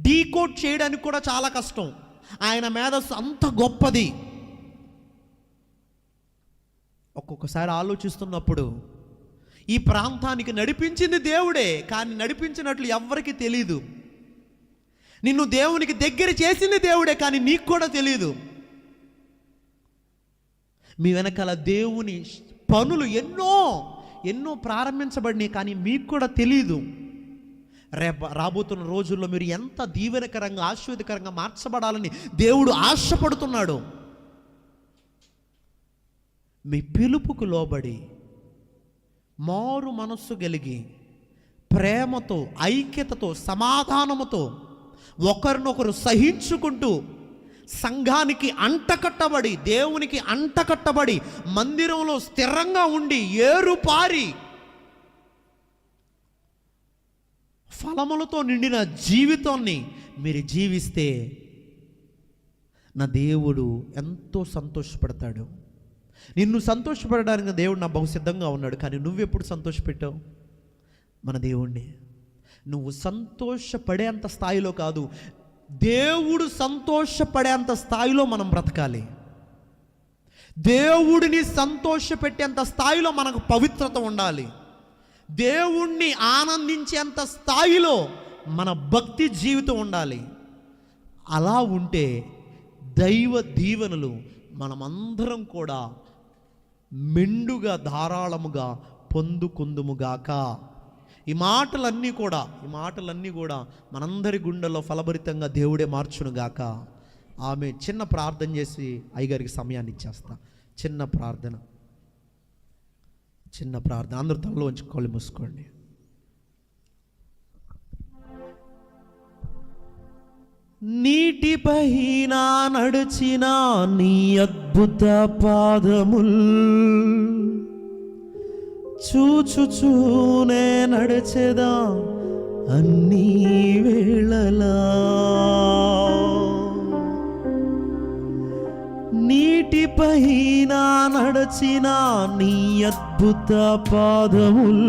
డీకోడ్ చేయడానికి కూడా చాలా కష్టం. ఆయన మేధస్సు అంత గొప్పది. ఒక్కొక్కసారి ఆలోచిస్తున్నప్పుడు ఈ ప్రాంతానికి నడిపించింది దేవుడే, కానీ నడిపించినట్లు ఎవ్వరికి తెలీదు. నిన్ను దేవునికి దగ్గర చేసింది దేవుడే, కానీ నీకు కూడా తెలీదు. మీ వెనకాల దేవుని పనులు ఎన్నో ప్రారంభించబడినాయి, కానీ మీకు కూడా తెలీదు. రాబోతున్న రోజుల్లో మీరు ఎంత దీవెనకరంగా, ఆశీర్వాదకరంగా మార్చబడాలని దేవుడు ఆశపడుతున్నాడు. మీ పిలుపుకు లోబడి మారు మనస్సు కలిగి ప్రేమతో, ఐక్యతతో, సమాధానముతో ఒకరినొకరు సహించుకుంటూ సంఘానికి అంటకట్టబడి, దేవునికి అంటకట్టబడి, మందిరంలో స్థిరంగా ఉండి ఏరుపారి ఫలములతో నిండిన జీవితాన్ని మీరు జీవిస్తే నా దేవుడు ఎంతో సంతోషపడతాడు. నిన్ను సంతోషపడడానికి దేవుడు నా బహుసిద్ధంగా ఉన్నాడు. కానీ నువ్వెప్పుడు సంతోషపెట్టావు మన దేవుణ్ణి? నువ్వు సంతోషపడేంత స్థాయిలో కాదు, దేవుడు సంతోషపడేంత స్థాయిలో మనం బ్రతకాలి. దేవుడిని సంతోషపెట్టేంత స్థాయిలో మనకు పవిత్రత ఉండాలి. దేవుణ్ణి ఆనందించేంత స్థాయిలో మన భక్తి జీవితం ఉండాలి. అలా ఉంటే దైవ దీవెనలు మనమందరం కూడా మెండుగా, ధారాళముగా పొందుకుందుముగాక. ఈ మాటలన్నీ కూడా మనందరి గుండెల్లో ఫలభరితంగా దేవుడే మార్చునుగాక. ఆమె చిన్న ప్రార్థన చేసి అయ్యగారికి సమయాన్ని ఇచ్చేస్తా. చిన్న ప్రార్థన. అందరూ తనలో ఉంచి కళ్ళు మూసుకోండి. నీటిపైన నడిచిన నీ అద్భుత పాదముల్ చూచుచూనే నడిచెదా అన్ని వేళలా. నీటిపైన నడిచిన నీ అద్భుత పాదముల్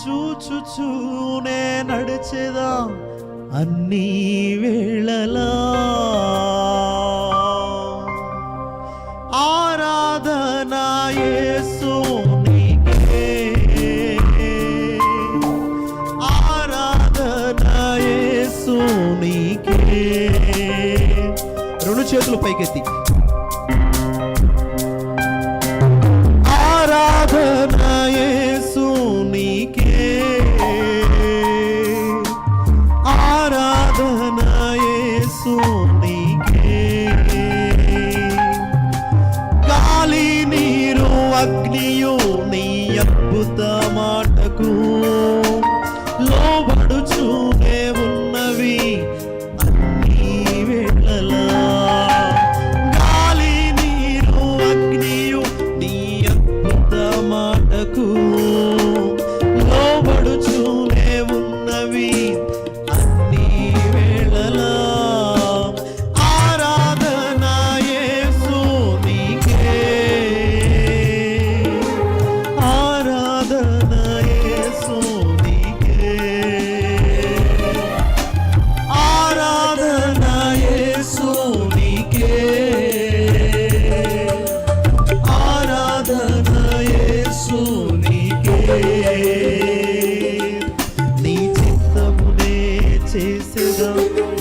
చూచుచూనే నడిచెదా అన్ని వేళలా ఆరాధన యేసునికే, ఆరాధన యేసునికే. రెండు చేతులు పైకెత్తి ఆరాధన యేసునికే, ఆరాధన యేసునికే. గాలి నీరు అగ్నియు నీ అద్భుత మాటకు లోబడుచూనే ఉన్నవి అన్ని వేళలా. గాలి నీరు అగ్నియు నీ అద్భుత మాటకు లోబడుచూనే ఉన్నవి అన్ని వేళలా. ఆరాధన యేసునికే, ఆరాధన యేసునికే, ఆరాధన యేసునికే, ఆరాధన యేసునికే. నీ చిత్తమునే చేసేదా,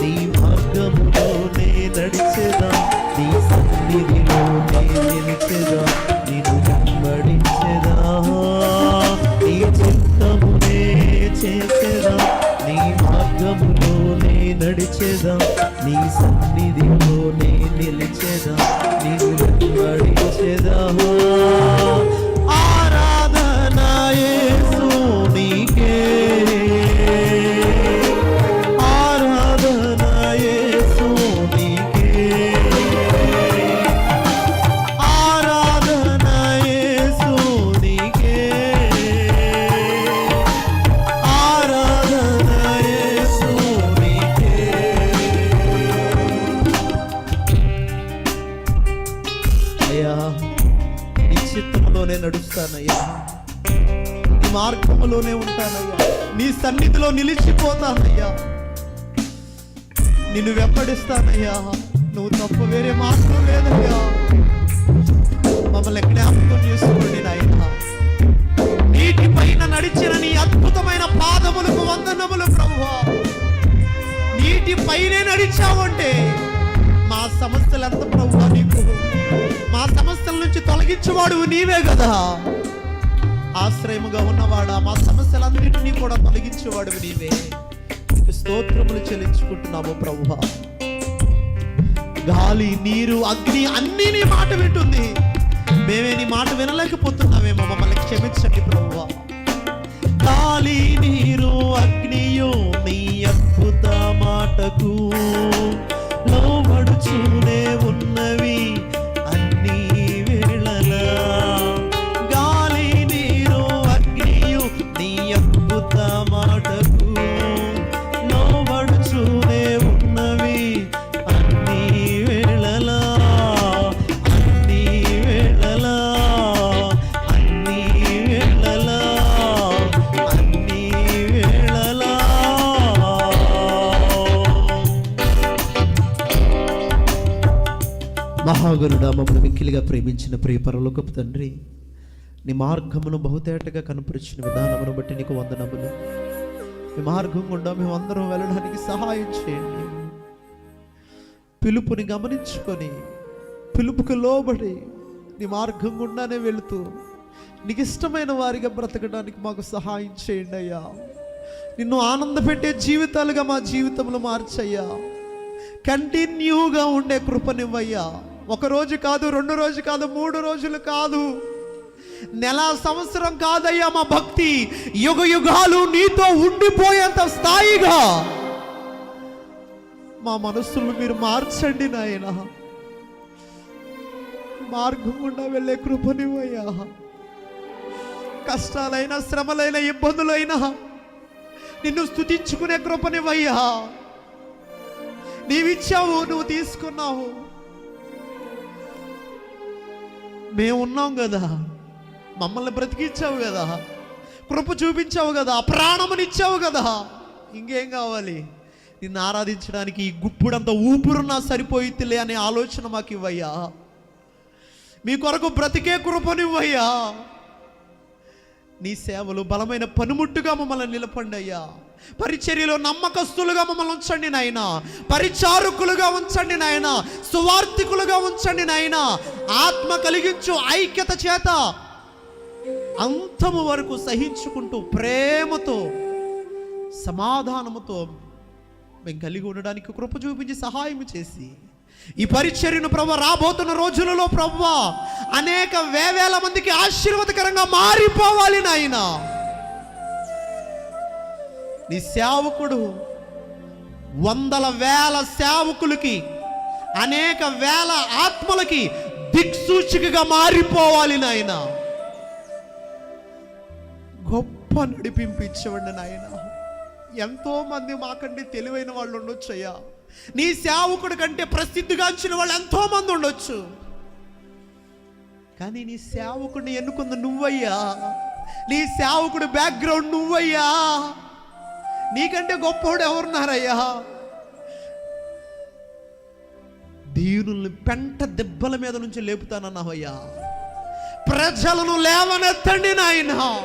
నీ మార్గములోనే నడిచేదా, నీ సన్నిధిలోనే నిలిచేదా, నిన్ను వెంబడించేదా. నీ చిత్తమునే చేసేదా, నీ మార్గములోనే నడిచేదా, నీ సన్నిధిలోనే నిలిచేదా, నిన్ను వెంబడించేదా. ఆరాధన యేసునికే, ఆరాధన యేసునికే, ఆరాధన యేసునికే, ఆరాధన యేసునికే. అయ్యా, నీ చిత్తములోనే నడుస్తానయ్యా, నీ మార్గములోనే ఉంటానయ్యా, నీ సన్నిధిలో నిలిచిపోతానయ్యా, నిన్ను వెంబడిస్తానయ్యా. నువ్వు తప్ప వేరే మార్గం లేదయ్యా. మమ్మల్ని జ్ఞాపకం చేసుకోండి నాయన. నీటి పైన నడిచిన నీ అద్భుతమైన పాదములకు వందనములు ప్రభువా. నీటి పైనే నడిచావంటే మా సమస్యలు ఎంత ప్రభువా నీకు. మా సమస్యల నుంచి తొలగించేవాడు నీవే కదా. ఆశ్రయముగా ఉన్నవాడా, మా సమస్యలన్నింటినీ కూడా తొలగించేవాడు నీవే. నీకు స్తోత్రములు చెల్లించుకుంటున్నాము ప్రభువా. గాలి నీరు అగ్ని అన్నీ నీ మాట వింటుంది. మేమే నీ మాట వినలేకపోతున్నామేమో, మమ్మల్ని క్షమించండి ప్రభువా. గాలి నీరు అగ్నియు నీ అద్భుత మాటకు లోబడుచూనే ఉన్నవి అన్ని వేళలా. గాలి నీరు అగ్నియు నీ అద్భుత మాటకు లోబడుచూనే ఉన్నవి అన్ని వేళలా, అన్ని వేళలా, అన్ని వేళలా, అన్ని వేళలా. మహాగరుడా, మమ్మల్ని మిక్కిలిగా ప్రేమించిన ప్రియ పరలోకపు తండ్రి, నీ మార్గమును బహుతేటగా కనపరిచిన విధానమును బట్టి నీకు వందనములు. మీ మార్గం గుండా మేమందరం వెళ్ళడానికి సహాయం చేయండి. పిలుపుని గమనించుకొని, పిలుపుకు లోబడి నీ మార్గం గుండానే వెళుతూ నీకు ఇష్టమైన వారిగా బ్రతకడానికి మాకు సహాయం చేయండి అయ్యా. నిన్ను ఆనందపెట్టే జీవితాలుగా మా జీవితంలో మార్చయ్యా. కంటిన్యూగా ఉండే కృపనివ్వయ్యా. ఒక రోజు కాదు, 2 రోజులు కాదు, 3 రోజులు కాదు, నెల, సంవత్సరం కాదయ్యా. మా భక్తి యుగ యుగాలు నీతో ఉండిపోయేంత స్థాయిగా మా మనస్సులను మీరు మార్చండి నాయన. మార్గం గుండా వెళ్ళే కృపనివ్వయ్యా. కష్టాలైనా, శ్రమలైన, ఇబ్బందులైనా నిన్ను స్తుతించుకునే కృపనివ్వయ్యా. నీవిచ్చావు, నువ్వు తీసుకున్నావు. మేమున్నాం కదా, మమ్మల్ని బ్రతికించావు కదా, కృప చూపించావు కదా, ప్రాణమునిచ్చావు కదా. ఇంకేం కావాలి? నిన్ను ఆరాధించడానికి ఈ గుప్పుడంత ఊపిరున్నా సరిపోయిద్దిలే అనే ఆలోచన మాకు ఇవ్వయ్యా. మీ కొరకు బ్రతికే కృపనివ్వయ్యా. నీ సేవలు బలమైన పనిముట్టుగా మమ్మల్ని నిలపండి అయ్యా. పరిచర్యలో నమ్మకస్తులుగా మమ్మల్ని ఉంచండి నాయన. పరిచారకులుగా ఉంచండి నాయన. సువార్థికులుగా ఉంచండి నాయన. ఆత్మ కలిగించు ఐక్యత చేత అంతము వరకు సహించుకుంటూ ప్రేమతో సమాధానముతో మేము కలిగి ఉండడానికి కృప చూపించి సహాయం చేసి ఈ పరిచర్యను ప్రభువా రాబోతున్న రోజులలో ప్రభువా అనేక వేవేల మందికి ఆశీర్వాదకరంగా మారిపోవాలి నాయన. నీ సేవకుడు వందల వేల సేవకులకి అనేక వేల ఆత్మలకి దిక్సూచికగా మారిపోవాలి నాయన. గొప్ప నడిపింపు ఇచ్చేవాడి నాయన. ఎంతో మంది మాకంటే తెలివైన వాళ్ళు ఉండొచ్చు అయ్యా. నీ సేవకుడి కంటే ప్రసిద్ధిగాంచిన వాళ్ళు ఎంతో మంది ఉండొచ్చు. కానీ నీ సేవకుడిని ఎన్నుకుంది నువ్వయ్యా. నీ సేవకుడు బ్యాక్గ్రౌండ్ నువ్వయ్యా. నీకంటే గొప్పవాడు ఎవరున్నారయ్యా? దీనుల్ని పెంట దెబ్బల మీద నుంచి లేపుతానన్నావయ్యా. ప్రజలను లేవనెత్తండి నాయన.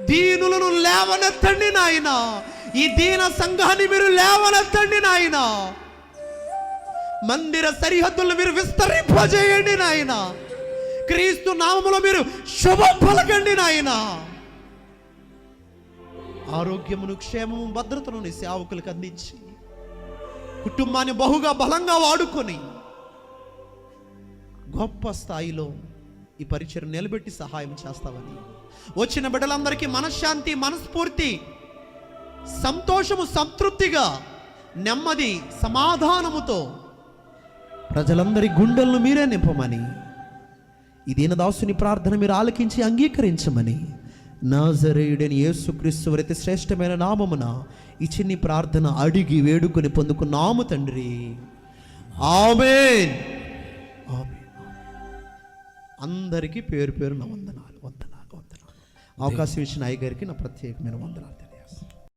దీనులను లేవనెత్తండి నాయన. ఈ దీన సంఘాన్ని మీరు లేవనెత్తండి నాయన. మందిర సరిహద్దులు మీరు విస్తరింపజేయండి నాయన. క్రీస్తు నామములో మీరు శుభం పలకండి నాయన. ఆరోగ్యమును క్షేమము భద్రతను నీ సేవకులకు అందించి కుటుంబాన్ని బహుగా బలంగా వాడుకొని గొప్ప స్థాయిలో ఈ పరిచయం నిలబెట్టి సహాయం చేస్తావని, వచ్చిన బిడ్డలందరికీ మనశ్శాంతి, మనస్ఫూర్తి, సంతోషము, సంతృప్తిగా, నెమ్మది, సమాధానముతో ప్రజలందరి గుండెలను మీరే నింపమని, ఈ దీనదాసుని ప్రార్థన మీరు ఆలకించి అంగీకరించమని నాజరేయుడైన యేసుక్రీస్తు వారి శ్రేష్టమైన నామమున ఈ చిన్ని ప్రార్థన అడిగి వేడుకొని పొందుకున్నాము తండ్రి. ఆమేన్. అందరికీ పేరు పేరు నా వందనాలు. అవకాశం ఇచ్చిన అయ్య గారికి నా ప్రత్యేకమైన వందనాలు.